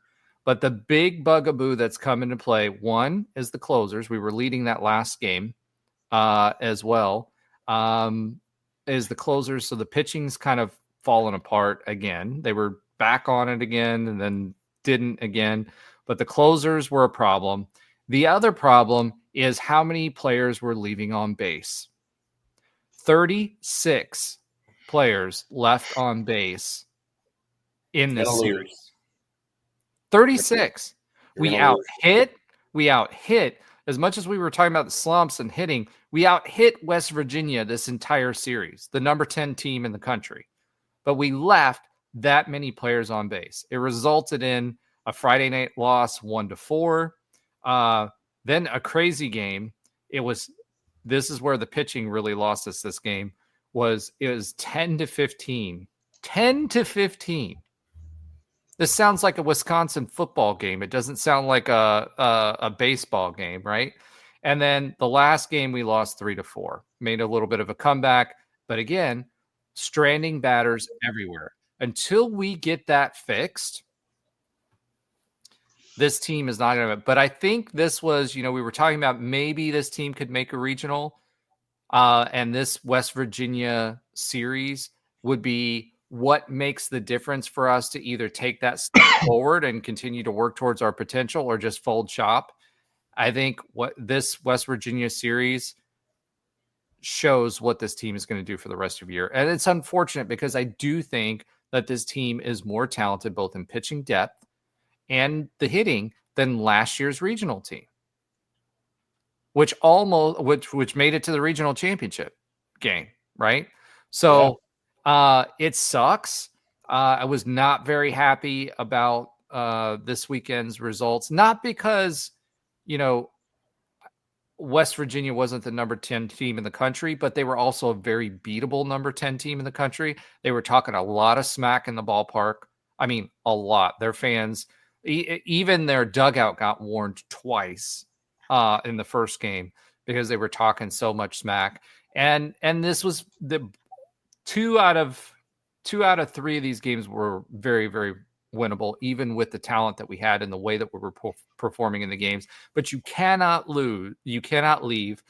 But the big bugaboo that's come into play, one, is the closers. We were leading that last game as well, is the closers. So the pitching's kind of fallen apart again. They were back on it again and then didn't again. But the closers were a problem. The other problem is how many players were leaving on base. 36 players left on base in this series. 36. We out hit as much as we were talking about the slumps and hitting. We out hit West Virginia this entire series, the number 10 team in the country. But we left that many players on base. It resulted in a Friday night loss 1-4. Then a crazy game. This is where the pitching really lost us this game. was 10 to 15. 10 to 15. This sounds like a Wisconsin football game. It doesn't sound like a baseball game, right? And then the last game we lost 3-4. Made a little bit of a comeback, but again, stranding batters everywhere. Until we get that fixed, this team is not going to. But I think this was, we were talking about maybe this team could make a regional, and this West Virginia series would be what makes the difference for us to either take that step forward and continue to work towards our potential or just fold shop. I think what this West Virginia series shows what this team is going to do for the rest of the year. And it's unfortunate because I do think that this team is more talented both in pitching depth and the hitting than last year's regional team, which made it to the regional championship game, right? So it sucks. I was not very happy about this weekend's results, not because, West Virginia wasn't the number 10 team in the country, but they were also a very beatable number 10 team in the country. They were talking a lot of smack in the ballpark. I mean, a lot. Their fans, even their dugout got warned twice in the first game because they were talking so much smack. And this was the two out of 3 of these games were very, very winnable, even with the talent that we had and the way that we were performing in the games. But you cannot leave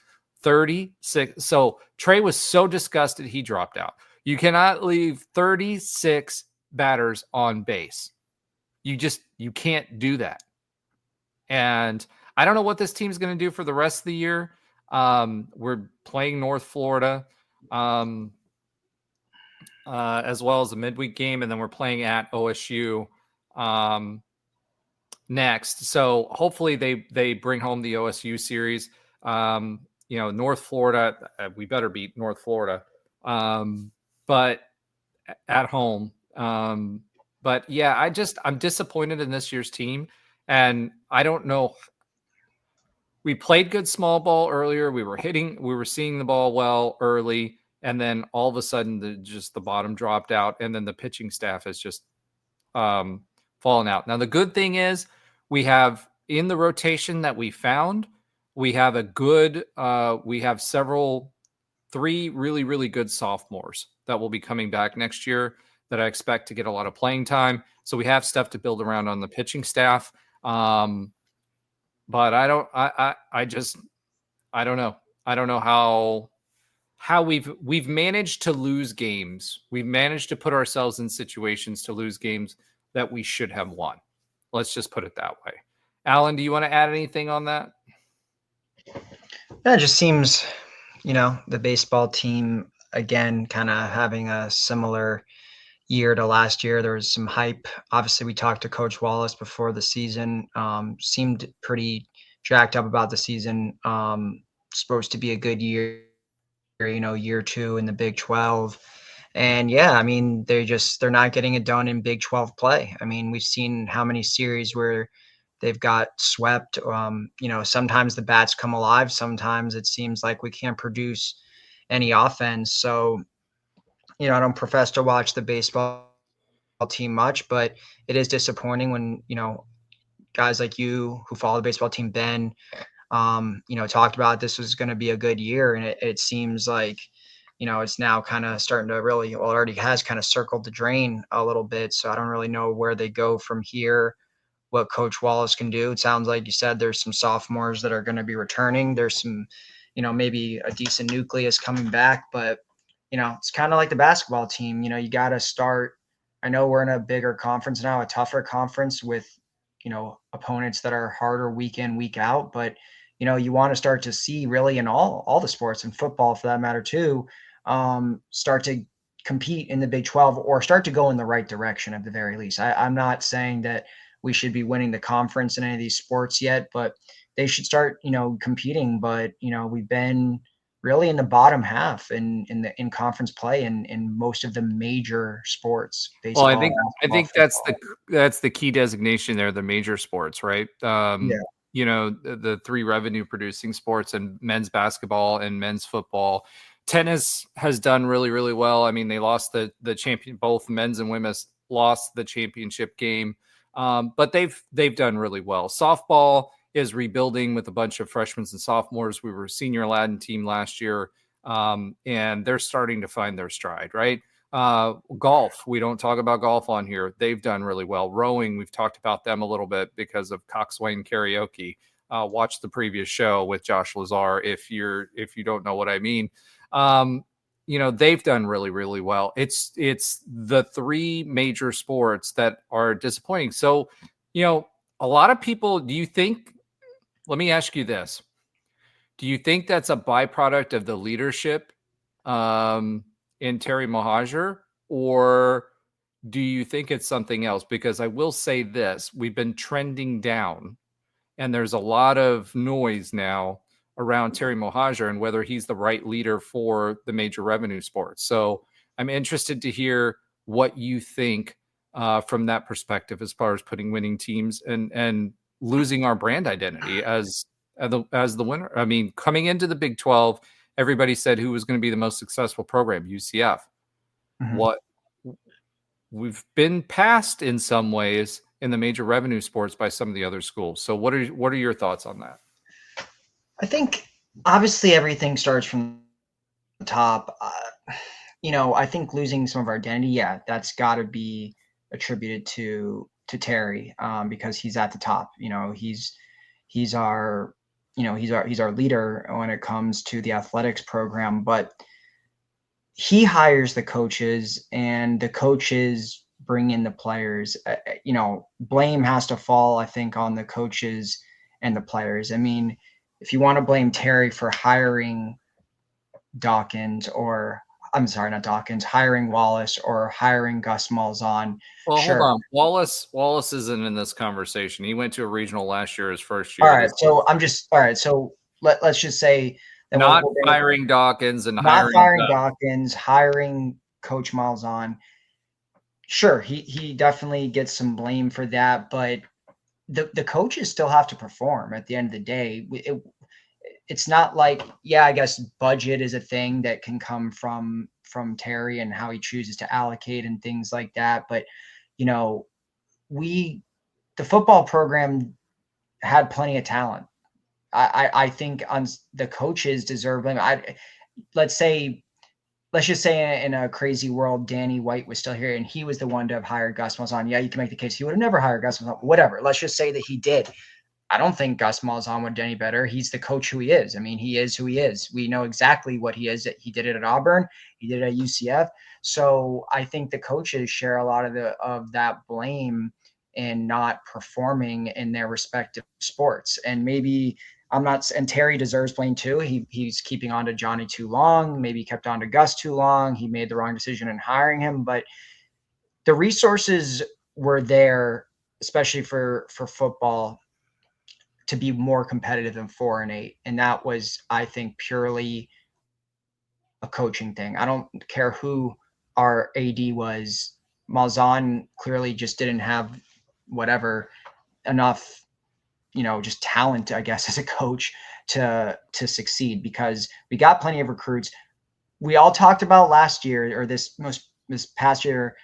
36. So Trey was so disgusted he dropped out. You cannot leave 36 batters on base. You can't do that. And I don't know what this team's going to do for the rest of the year. We're playing North Florida as well as a midweek game, and then we're playing at OSU next. So hopefully they bring home the OSU series. North Florida, we better beat North Florida, but at home. But yeah, I'm disappointed in this year's team, and I don't know. We played good small ball earlier. We were seeing the ball well early, and then all of a sudden the bottom dropped out, and then the pitching staff has just fallen out. Now the good thing is we have in the rotation that we found, we have three really, really good sophomores that will be coming back next year that I expect to get a lot of playing time. So we have stuff to build around on the pitching staff. But I don't know. I don't know how we've managed to lose games. We've managed to put ourselves in situations to lose games that we should have won. Let's just put it that way. Alan, do you want to add anything on that? Yeah, it just seems, the baseball team, again, kind of having a similar year to last year. There was some hype. Obviously, we talked to Coach Wallace before the season. Seemed pretty jacked up about the season. Supposed to be a good year, year 2 in the Big 12. And yeah, I mean, they're not getting it done in Big 12 play. I mean, we've seen how many series where they've got swept. Sometimes the bats come alive. Sometimes it seems like we can't produce any offense. So, I don't profess to watch the baseball team much, but it is disappointing when, guys like you who follow the baseball team, Ben, talked about this was going to be a good year. And it seems like, it's now kind of starting to really, well, it already has kind of circled the drain a little bit. So I don't really know where they go from here, what Coach Wallace can do. It sounds like you said there's some sophomores that are going to be returning. There's some, maybe a decent nucleus coming back, but it's kind of like the basketball team. You got to start. I know we're in a bigger conference now, a tougher conference with, opponents that are harder week in, week out. But, you want to start to see really in all the sports, and football for that matter too, start to compete in the Big 12 or start to go in the right direction at the very least. I'm not saying that we should be winning the conference in any of these sports yet, but they should start, competing. But, we've been really in the bottom half in conference play in most of the major sports. Baseball, well, I think that's the key designation there, the major sports, right? The 3 revenue producing sports and men's basketball and men's football. Tennis has done really, really well. I mean, they lost the champion, both men's and women's lost the championship game, but they've done really well. Softball is rebuilding with a bunch of freshmen and sophomores. We were a senior Latin team last year, and they're starting to find their stride, right? Golf, we don't talk about golf on here. They've done really well. Rowing, we've talked about them a little bit because of Coxswain Karaoke. Watch the previous show with Josh Lazar if you don't know what I mean. They've done really, really well. It's the three major sports that are disappointing. So, a lot of people, let me ask you this. Do you think that's a byproduct of the leadership in Terry Mohajir, or do you think it's something else? Because I will say this, we've been trending down and there's a lot of noise now around Terry Mohajir and whether he's the right leader for the major revenue sports. So I'm interested to hear what you think from that perspective, as far as putting winning teams and losing our brand identity as the winner. I mean, coming into the Big 12, everybody said who was going to be the most successful program, UCF. Mm-hmm. What we've been passed in some ways in the major revenue sports by some of the other schools. So what are your thoughts on that? I think obviously everything starts from the top. I think losing some of our identity, that's got to be attributed to Terry because he's at the top. He's our leader when it comes to the athletics program, but he hires the coaches and the coaches bring in the players. Blame has to fall, I think, on the coaches and the players. I mean, if you want to blame Terry for hiring Dawkins hiring Wallace or hiring Gus Malzahn. Well, sure. Hold on. Wallace isn't in this conversation. He went to a regional last year, his first year. All right. So let's just say that not firing Dawkins and not firing Dawkins, hiring Coach Malzahn. Sure, he definitely gets some blame for that, but the coaches still have to perform at the end of the day. It's not like, I guess budget is a thing that can come from Terry and how he chooses to allocate and things like that. But, the football program had plenty of talent. I think the coaches deserve blame. Let's just say in a crazy world, Danny White was still here and he was the one to have hired Gus Malzahn. Yeah, you can make the case he would have never hired Gus Malzahn. Whatever. Let's just say that he did. I don't think Gus Malzahn would do any better. He's the coach who he is. I mean, he is who he is. We know exactly what he is. He did it at Auburn. He did it at UCF. So I think the coaches share a lot of that blame in not performing in their respective sports. And maybe and Terry deserves blame too. He's keeping on to Johnny too long. Maybe he kept on to Gus too long. He made the wrong decision in hiring him. But the resources were there, especially for football, to be more competitive than 4-8. And that was, I think, purely a coaching thing. I don't care who our AD was. Malzahn clearly just didn't have enough, just talent, I guess, as a coach to succeed, because we got plenty of recruits. We all talked about last year or this past year,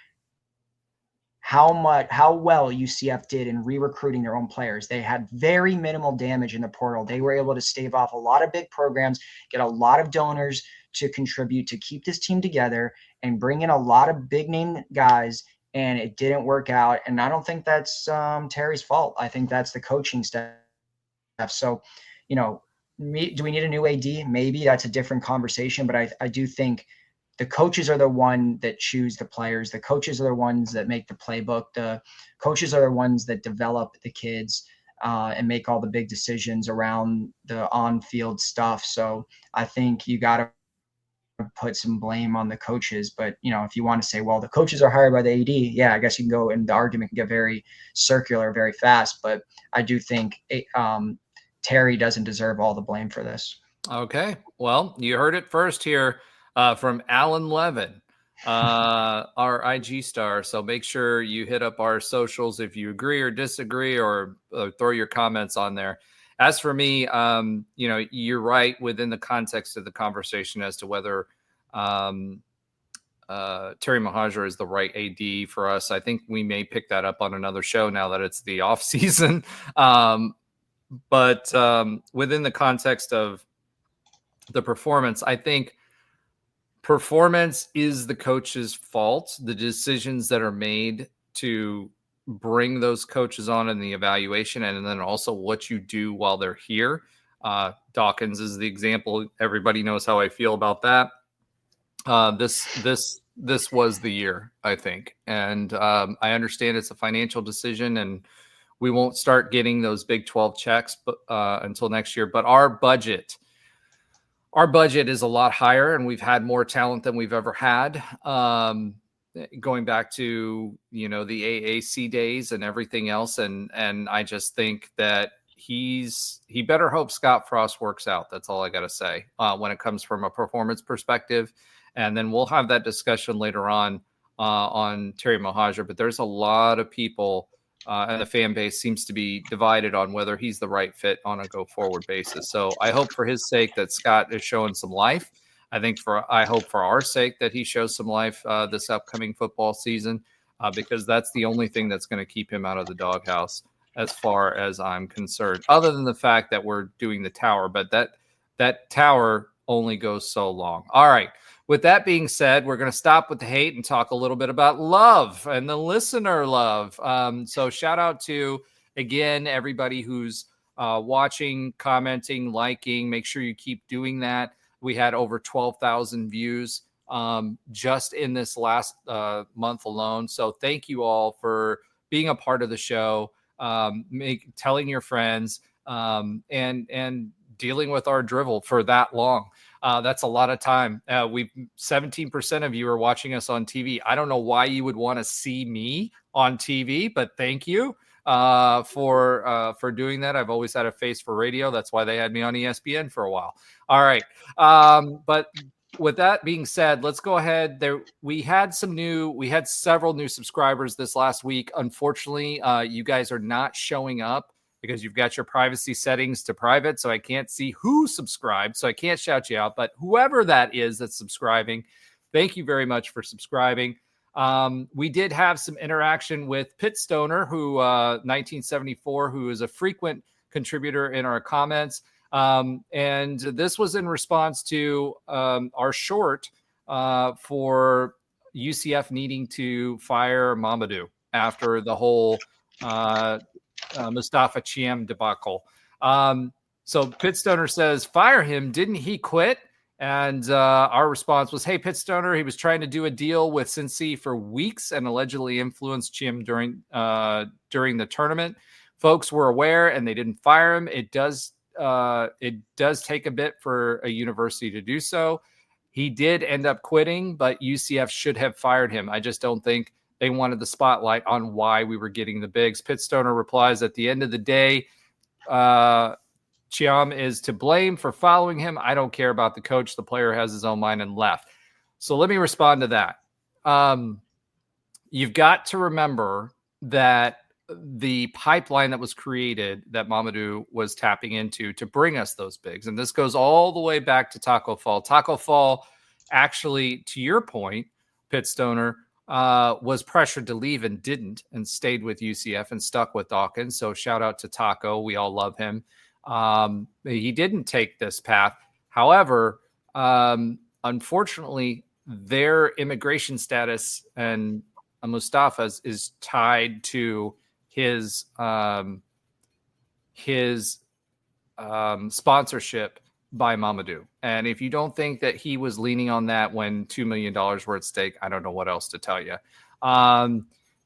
how well UCF did in re-recruiting their own players. They had very minimal damage in the portal. They were able to stave off a lot of big programs, get a lot of donors to contribute to keep this team together and bring in a lot of big name guys. And it didn't work out. And I don't think that's Terry's fault. I think that's the coaching staff. So, do we need a new AD? Maybe that's a different conversation, but I do think the coaches are the one that choose the players. The coaches are the ones that make the playbook. The coaches are the ones that develop the kids and make all the big decisions around the on-field stuff. So I think you got to put some blame on the coaches. But, if you want to say, well, the coaches are hired by the AD, I guess you can go, and the argument can get very circular very fast. But I do think Terry doesn't deserve all the blame for this. Okay. Well, you heard it first here. From Alan Levin, our IG star. So make sure you hit up our socials if you agree or disagree, or throw your comments on there. As for me, you're right within the context of the conversation as to whether Terry Mohajir is the right AD for us. I think we may pick that up on another show now that it's the off season. But within the context of the performance, I think performance is the coach's fault. The decisions that are made to bring those coaches on in the evaluation, and then also what you do while they're here. Dawkins is the example. Everybody knows how I feel about that. This was the year, I think. And I understand it's a financial decision, and we won't start getting those Big 12 checks until next year. But our budget is a lot higher, and we've had more talent than we've ever had. Going back to, the AAC days and everything else. And I just think that he better hope Scott Frost works out. That's all I got to say when it comes from a performance perspective. And then we'll have that discussion later on Terry Mohajir. But there's a lot of people and the fan base seems to be divided on whether he's the right fit on a go forward basis. So I hope for his sake that Scott is showing some life. I hope for our sake that he shows some life this upcoming football season, because that's the only thing that's going to keep him out of the doghouse as far as I'm concerned, other than the fact that we're doing the tower. But that tower only goes so long. All right. With that being said, we're going to stop with the hate and talk a little bit about love and the listener love. So shout out to, again, everybody who's watching, commenting, liking. Make sure you keep doing that. We had over 12,000 views just in this last month alone. So thank you all for being a part of the show, telling your friends, and dealing with our drivel for that long. That's a lot of time. 17% of you are watching us on TV. I don't know why you would want to see me on TV, but thank you for doing that. I've always had a face for radio. That's why they had me on ESPN for a while. All right. But with that being said, let's go ahead. We had several new subscribers this last week. Unfortunately, you guys are not showing up because you've got your privacy settings to private. So I can't see who subscribed. So I can't shout you out, but whoever that is that's subscribing, thank you very much for subscribing. We did have some interaction with Pitt Stoner, who 1974, who is a frequent contributor in our comments. And this was in response to our short for UCF needing to fire Mamadou after the whole Mustafa Chiem debacle. So Pitt Stoner says, fire him. Didn't he quit? And our response was, hey, Pitt Stoner, he was trying to do a deal with Cincy for weeks and allegedly influenced Chiem during the tournament. Folks were aware and they didn't fire him. It does take a bit for a university to do so. He did end up quitting, but UCF should have fired him. I just don't think they wanted the spotlight on why we were getting the bigs. Pitt Stoner replies, at the end of the day, Chiem is to blame for following him. I don't care about the coach. The player has his own mind and left. So let me respond to that. You've got to remember that the pipeline that was created that Mamadou was tapping into to bring us those bigs, and this goes all the way back to Taco Fall. Taco Fall, actually, to your point, Pitt Stoner, was pressured to leave and didn't, and stayed with UCF and stuck with Dawkins. So shout out to Taco. We all love him. He didn't take this path. However, unfortunately, their immigration status and Mustafa's is tied to his sponsorship by Mamadou. And if you don't think that he was leaning on that when $2 million were at stake, I don't know what else to tell you.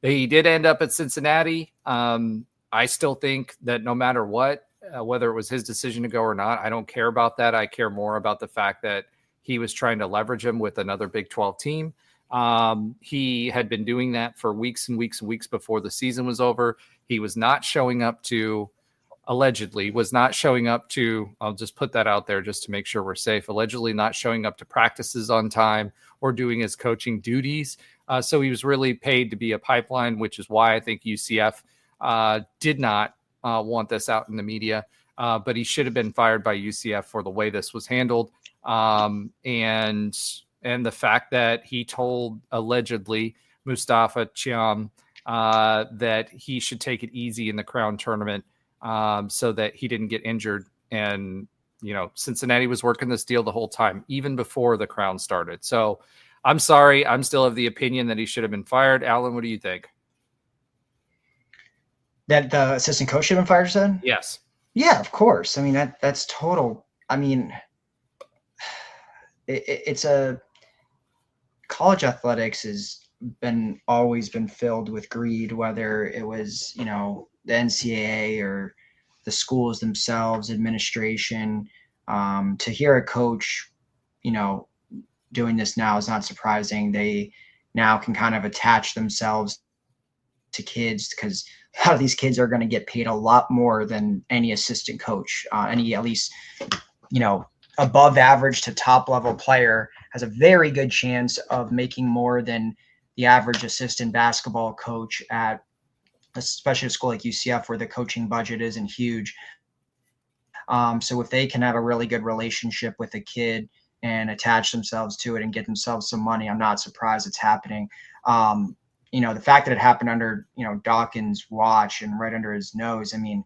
He did end up at Cincinnati. I still think that no matter what, whether it was his decision to go or not, I don't care about that. I care more about the fact that he was trying to leverage him with another Big 12 team. He had been doing that for weeks and weeks and weeks before the season was over. He was not showing up to, allegedly, I'll just put that out there just to make sure we're safe, allegedly not showing up to practices on time or doing his coaching duties. So he was really paid to be a pipeline, which is why I think UCF did not want this out in the media. but he should have been fired by UCF for the way this was handled. And the fact that he told allegedly Mustafa Chiam that he should take it easy in the Crown tournament so that he didn't get injured. And, Cincinnati was working this deal the whole time, even before the Crown started. So I'm sorry. I'm still of the opinion that he should have been fired. Alan, what do you think? That the assistant coach should have been fired, said? Yes. Yeah, of course. I mean, that's total. I mean, it's a college athletics has always been filled with greed, whether it was, the NCAA or the schools themselves, administration. To hear a coach, doing this now is not surprising. They now can kind of attach themselves to kids because a lot of these kids are going to get paid a lot more than any assistant coach, any at least, above average to top level player has a very good chance of making more than the average assistant basketball coach at especially a school like UCF where the coaching budget isn't huge. So if they can have a really good relationship with a kid and attach themselves to it and get themselves some money, I'm not surprised it's happening. The fact that it happened under, Dawkins' watch and right under his nose, I mean,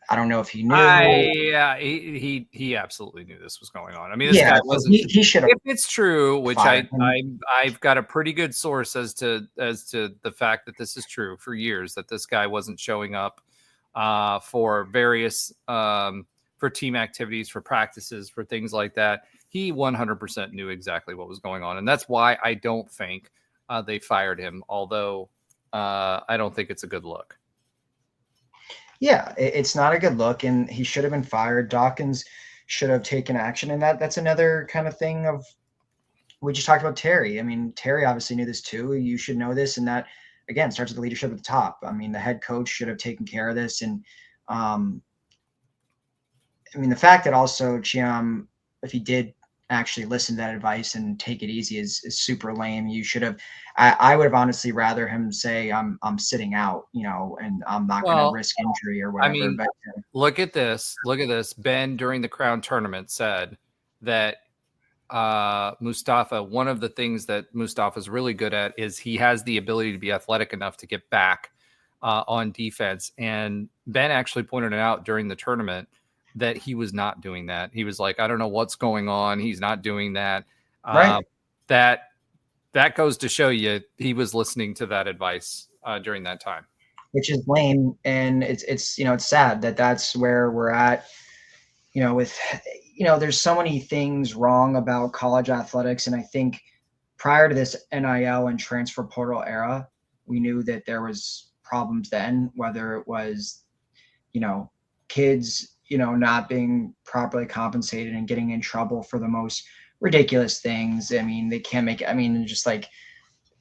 I don't know if he knew. Yeah, he absolutely knew this was going on. I mean, this guy wasn't. He should have. If it's true, which I've got a pretty good source as to the fact that this is true for years, that this guy wasn't showing up for various for team activities, for practices, for things like that. He 100% knew exactly what was going on, and that's why I don't think they fired him. Although I don't think it's a good look. Yeah, it's not a good look, and he should have been fired. Dawkins should have taken action, and that's another kind of thing of we just talked about Terry. I mean, Terry obviously knew this too. You should know this, and that again starts with the leadership at the top. I mean, the head coach should have taken care of this, and the fact that also Chiam, if he did actually listen to that advice and take it easy is super lame. You should have. I would have honestly rather him say I'm sitting out, and I'm not going to risk injury or whatever. I mean, but look at this. Ben during the Crown tournament said that Mustafa. One of the things that Mustafa is really good at is he has the ability to be athletic enough to get back on defense. And Ben actually pointed it out during the tournament that he was not doing that. He was like, I don't know what's going on. He's not doing that. Right. That goes to show you he was listening to that advice during that time, which is lame. And it's sad that that's where we're at, with, there's so many things wrong about college athletics. And I think prior to this NIL and transfer portal era, we knew that there was problems then, whether it was, kids, not being properly compensated and getting in trouble for the most ridiculous things. I mean, they can't make it. I mean, just like,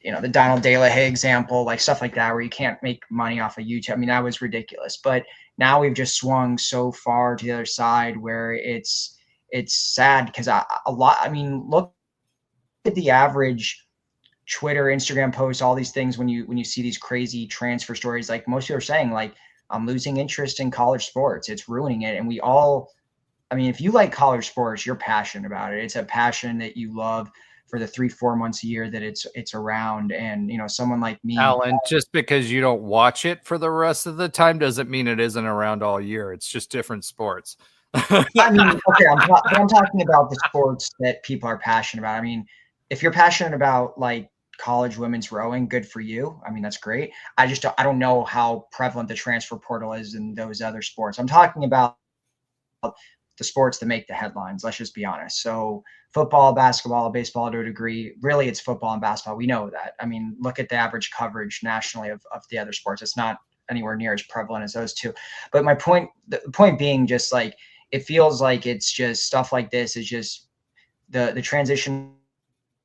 the Donald De La Haye example, like stuff like that, where you can't make money off of YouTube. I mean, that was ridiculous. But now we've just swung so far to the other side where it's sad because look at the average Twitter, Instagram posts, all these things when you see these crazy transfer stories, like most people are saying, like, I'm losing interest in college sports. It's ruining it. And we all, if you like college sports, you're passionate about it. It's a passion that you love for the 3-4 months a year that it's around. And, someone like me, Alan, just because you don't watch it for the rest of the time doesn't mean it isn't around all year. It's just different sports. Okay, I'm talking about the sports that people are passionate about. If you're passionate about like college women's rowing, good for you. That's great. I don't know how prevalent the transfer portal is in those other sports. I'm talking about the sports that make the headlines. Let's just be honest. So football, basketball, baseball to a degree, really it's football and basketball. We know that. Look at the average coverage nationally of the other sports. It's not anywhere near as prevalent as those two. But the point being just like, it feels like it's just stuff like this is just the transition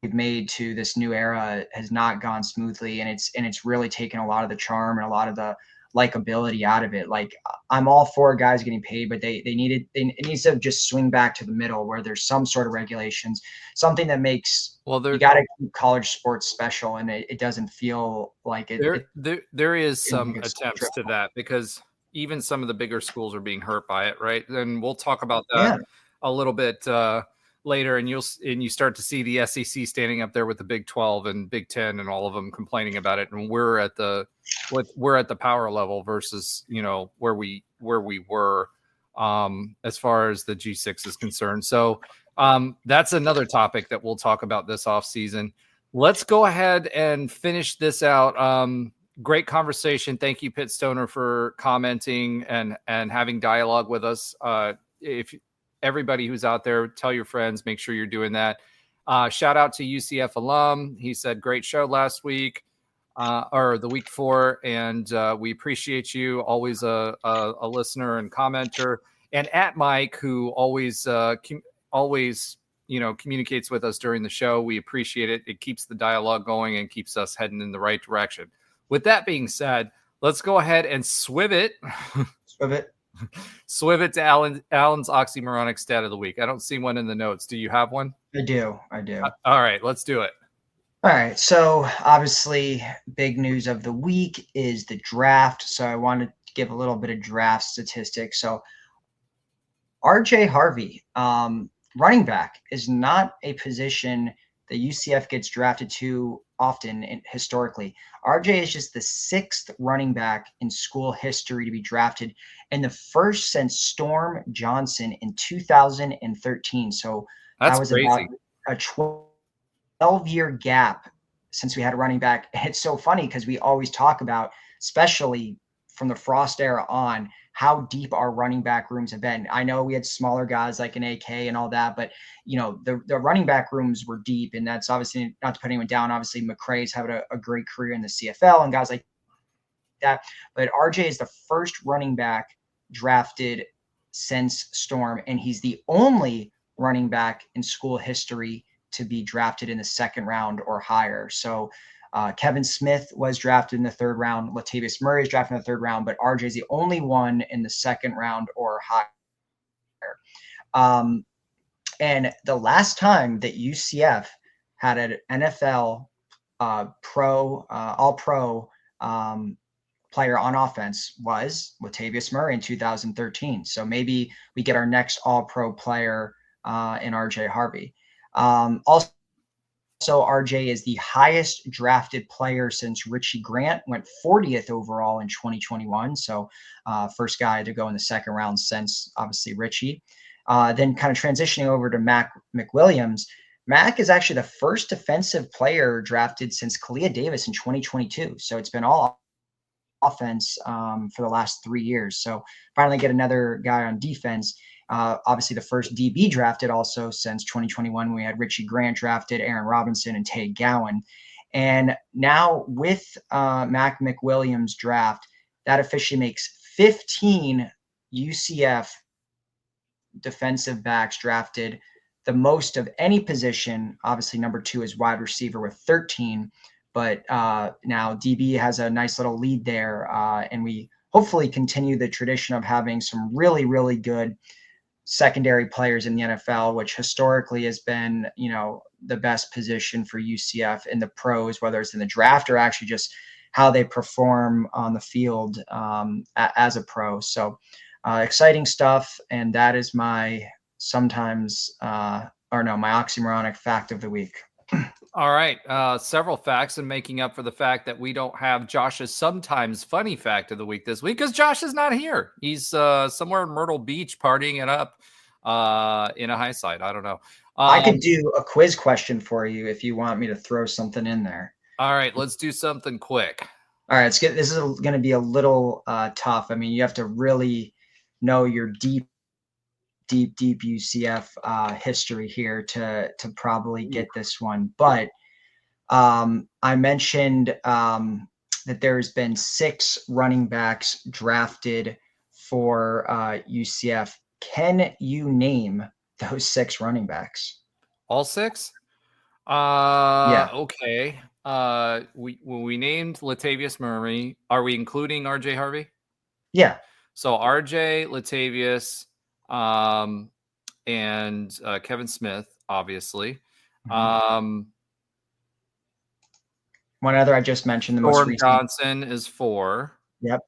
we've made to this new era has not gone smoothly, and it's really taken a lot of the charm and a lot of the likability out of it. Like, I'm all for guys getting paid, but it needs to just swing back to the middle where there's some sort of regulations, something that makes you got to keep college sports special, and it doesn't feel like it. There is some attempts to that because even some of the bigger schools are being hurt by it, right? And we'll talk about that Yeah. a little bit later, and you start to see the SEC standing up there with the Big 12 and Big 10 and all of them complaining about it, and we're at the power level versus where we were as far as the G6 is concerned. So that's another topic that we'll talk about this off season. Let's go ahead and finish this out. Great conversation. Thank you, Pit Stoner, for commenting and having dialogue with us. If everybody who's out there, tell your friends, make sure you're doing that. Shout out to UCF alum. He said, great show last week or the week before. And we appreciate you. Always a listener and commenter. And at Mike, who always communicates with us during the show. We appreciate it. It keeps the dialogue going and keeps us heading in the right direction. With that being said, let's go ahead and swiv it to Alan's oxymoronic stat of the week. I don't see one in the notes. Do you have one? I do. All right, let's do it. All right. So obviously, big news of the week is the draft. So I wanted to give a little bit of draft statistics. So RJ Harvey, running back, is not a position that UCF gets drafted to often historically. RJ is just the 6th running back in school history to be drafted, and the first since Storm Johnson in 2013. So that was crazy. About a 12-year gap since we had a running back. And it's so funny because we always talk about, especially from the Frost era on, how deep our running back rooms have been. I know we had smaller guys like an AK and all that, but the running back rooms were deep, and that's obviously not to put anyone down. Obviously, McCray's having a great career in the CFL and guys like that. But RJ is the first running back drafted since Storm, and he's the only running back in school history to be drafted in the 2nd round or higher. So Kevin Smith was drafted in the 3rd round. Latavius Murray is drafted in the 3rd round, but RJ is the only one in the 2nd round or higher. And the last time that UCF had an NFL all-pro player on offense was Latavius Murray in 2013. So maybe we get our next all-pro player in RJ Harvey. Also, RJ is the highest drafted player since Richie Grant went 40th overall in 2021. So first guy to go in the 2nd round since obviously Richie. Then kind of transitioning over to Mac McWilliams. Mac is actually the first defensive player drafted since Kalia Davis in 2022. So it's been all offense for the last 3 years. So finally get another guy on defense. Obviously the first DB drafted also since 2021. We had Richie Grant drafted, Aaron Robinson, and Tay Gowan. And now with Mac McWilliams' draft, that officially makes 15 UCF defensive backs drafted, the most of any position. Obviously number 2 is wide receiver with 13. But now DB has a nice little lead there. And we hopefully continue the tradition of having some really, really good secondary players in the NFL, which historically has been, the best position for UCF in the pros, whether it's in the draft or actually just how they perform on the field as a pro. So exciting stuff. And that is my my oxymoronic fact of the week. All right. Several facts, and making up for the fact that we don't have Josh's sometimes funny fact of the week this week because Josh is not here. He's somewhere in Myrtle Beach partying it up in a high side. I don't know. I could do a quiz question for you if you want me to throw something in there. All right. Let's do something quick. All right. This is going to be a little tough. I mean, you have to really know your deep UCF history here to probably get this one. But I mentioned that there's been 6 running backs drafted for UCF. Can you name those 6 running backs? All 6? Yeah. Okay. We named Latavius Murray. Are we including RJ Harvey? Yeah. So RJ, Latavius, and Kevin Smith, obviously. Mm-hmm. One other I just mentioned, the most recent. Johnson is 4. Yep.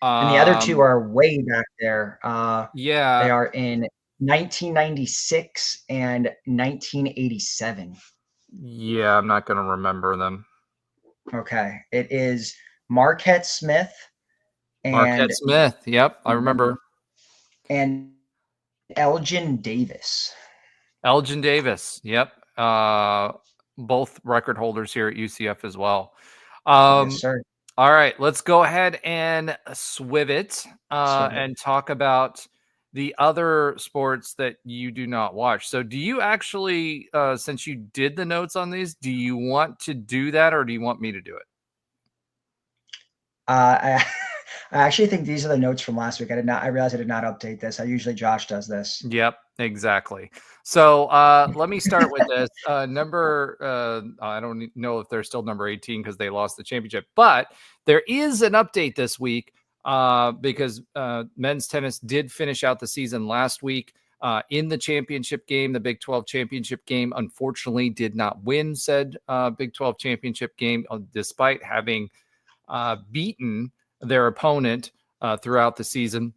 And the other two are way back there. Yeah. They are in 1996 and 1987. Yeah, I'm not going to remember them. Okay. It is Marquette Smith Marquette and Smith. Yep, I remember. and Elgin Davis. Elgin Davis. Yep. Both record holders here at UCF as well. Yes, sir. All right, let's go ahead and swiv it and talk about the other sports that you do not watch. So do you actually, since you did the notes on these, do you want to do that or do you want me to do it? I actually think these are the notes from last week. I realized I did not update this. Usually Josh does this. Yep, exactly. So let me start with this. I don't know if they're still number 18 because they lost the championship, but there is an update this week because men's tennis did finish out the season last week in the championship game, the Big 12 championship game. Unfortunately, did not win said Big 12 championship game, despite having beaten their opponent throughout the season.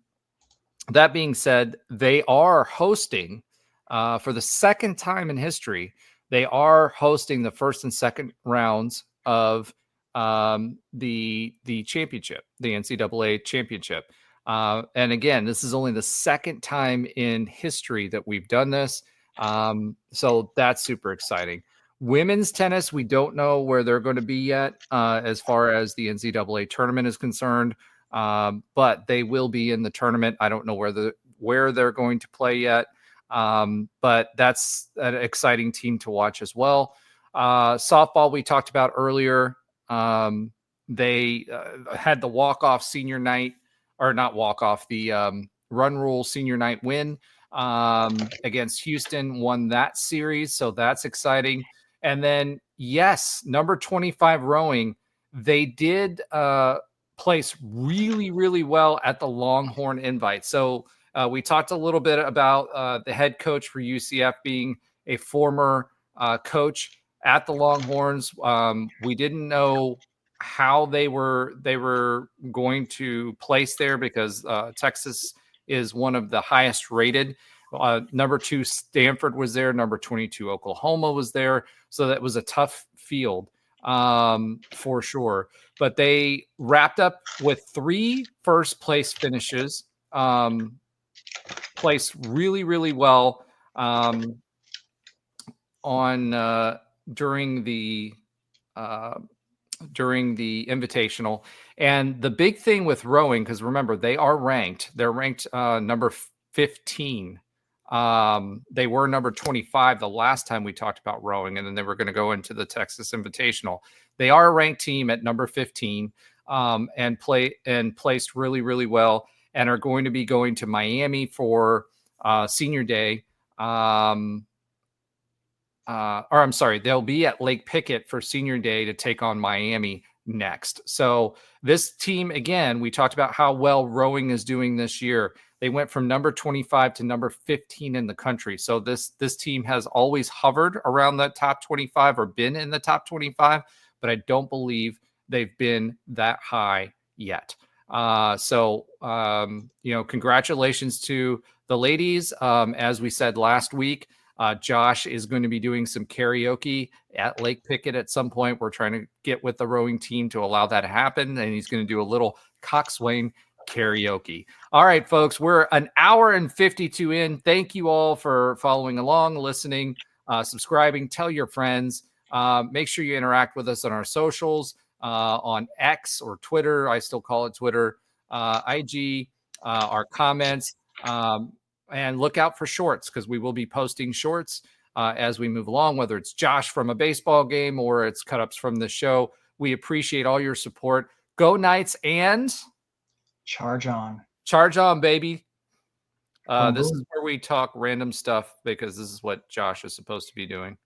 That being said, they are hosting for the second time in history. They are hosting the first and second rounds of the championship, the NCAA championship. And again, this is only the second time in history that we've done this. So that's super exciting. Women's tennis, we don't know where they're going to be yet as far as the NCAA tournament is concerned. But they will be in the tournament. I don't know where they're going to play yet. But that's an exciting team to watch as well. Softball we talked about earlier. They had the walk-off senior night, or not walk-off, the run rule senior night win against Houston, won that series. So that's exciting. And then, yes, number 25 rowing, they did place really, really well at the Longhorn Invite. So we talked a little bit about the head coach for UCF being a former coach at the Longhorns. We didn't know how they were going to place there because Texas is one of the highest rated. Number 2 Stanford was there. Number 22 Oklahoma was there. So that was a tough field for sure. But they wrapped up with 3 first place finishes, placed really, really well during the invitational. And the big thing with rowing, because remember, they're ranked number 15. They were number 25 the last time we talked about rowing, and then they were going to go into the Texas Invitational. They are a ranked team at number 15 and placed really, really well, and are going to be going to Miami for senior day. They'll be at Lake Pickett for senior day to take on Miami next. So this team, again, we talked about how well rowing is doing this year. They went from number 25 to number 15 in the country. So this team has always hovered around that top 25 or been in the top 25, but I don't believe they've been that high yet. Congratulations to the ladies. As we said last week, Josh is going to be doing some karaoke at Lake Pickett at some point. We're trying to get with the rowing team to allow that to happen, and he's going to do a little coxswain karaoke. All right, folks, we're an hour and 52 in. Thank you all for following along, listening, subscribing. Tell your friends. Make sure you interact with us on our socials, on X or Twitter. I still call it Twitter, IG, our comments. And look out for shorts because we will be posting shorts as we move along, whether it's Josh from a baseball game or it's cut-ups from the show. We appreciate all your support. Go Knights and charge on. Charge on, baby. This is where we talk random stuff because this is what Josh is supposed to be doing.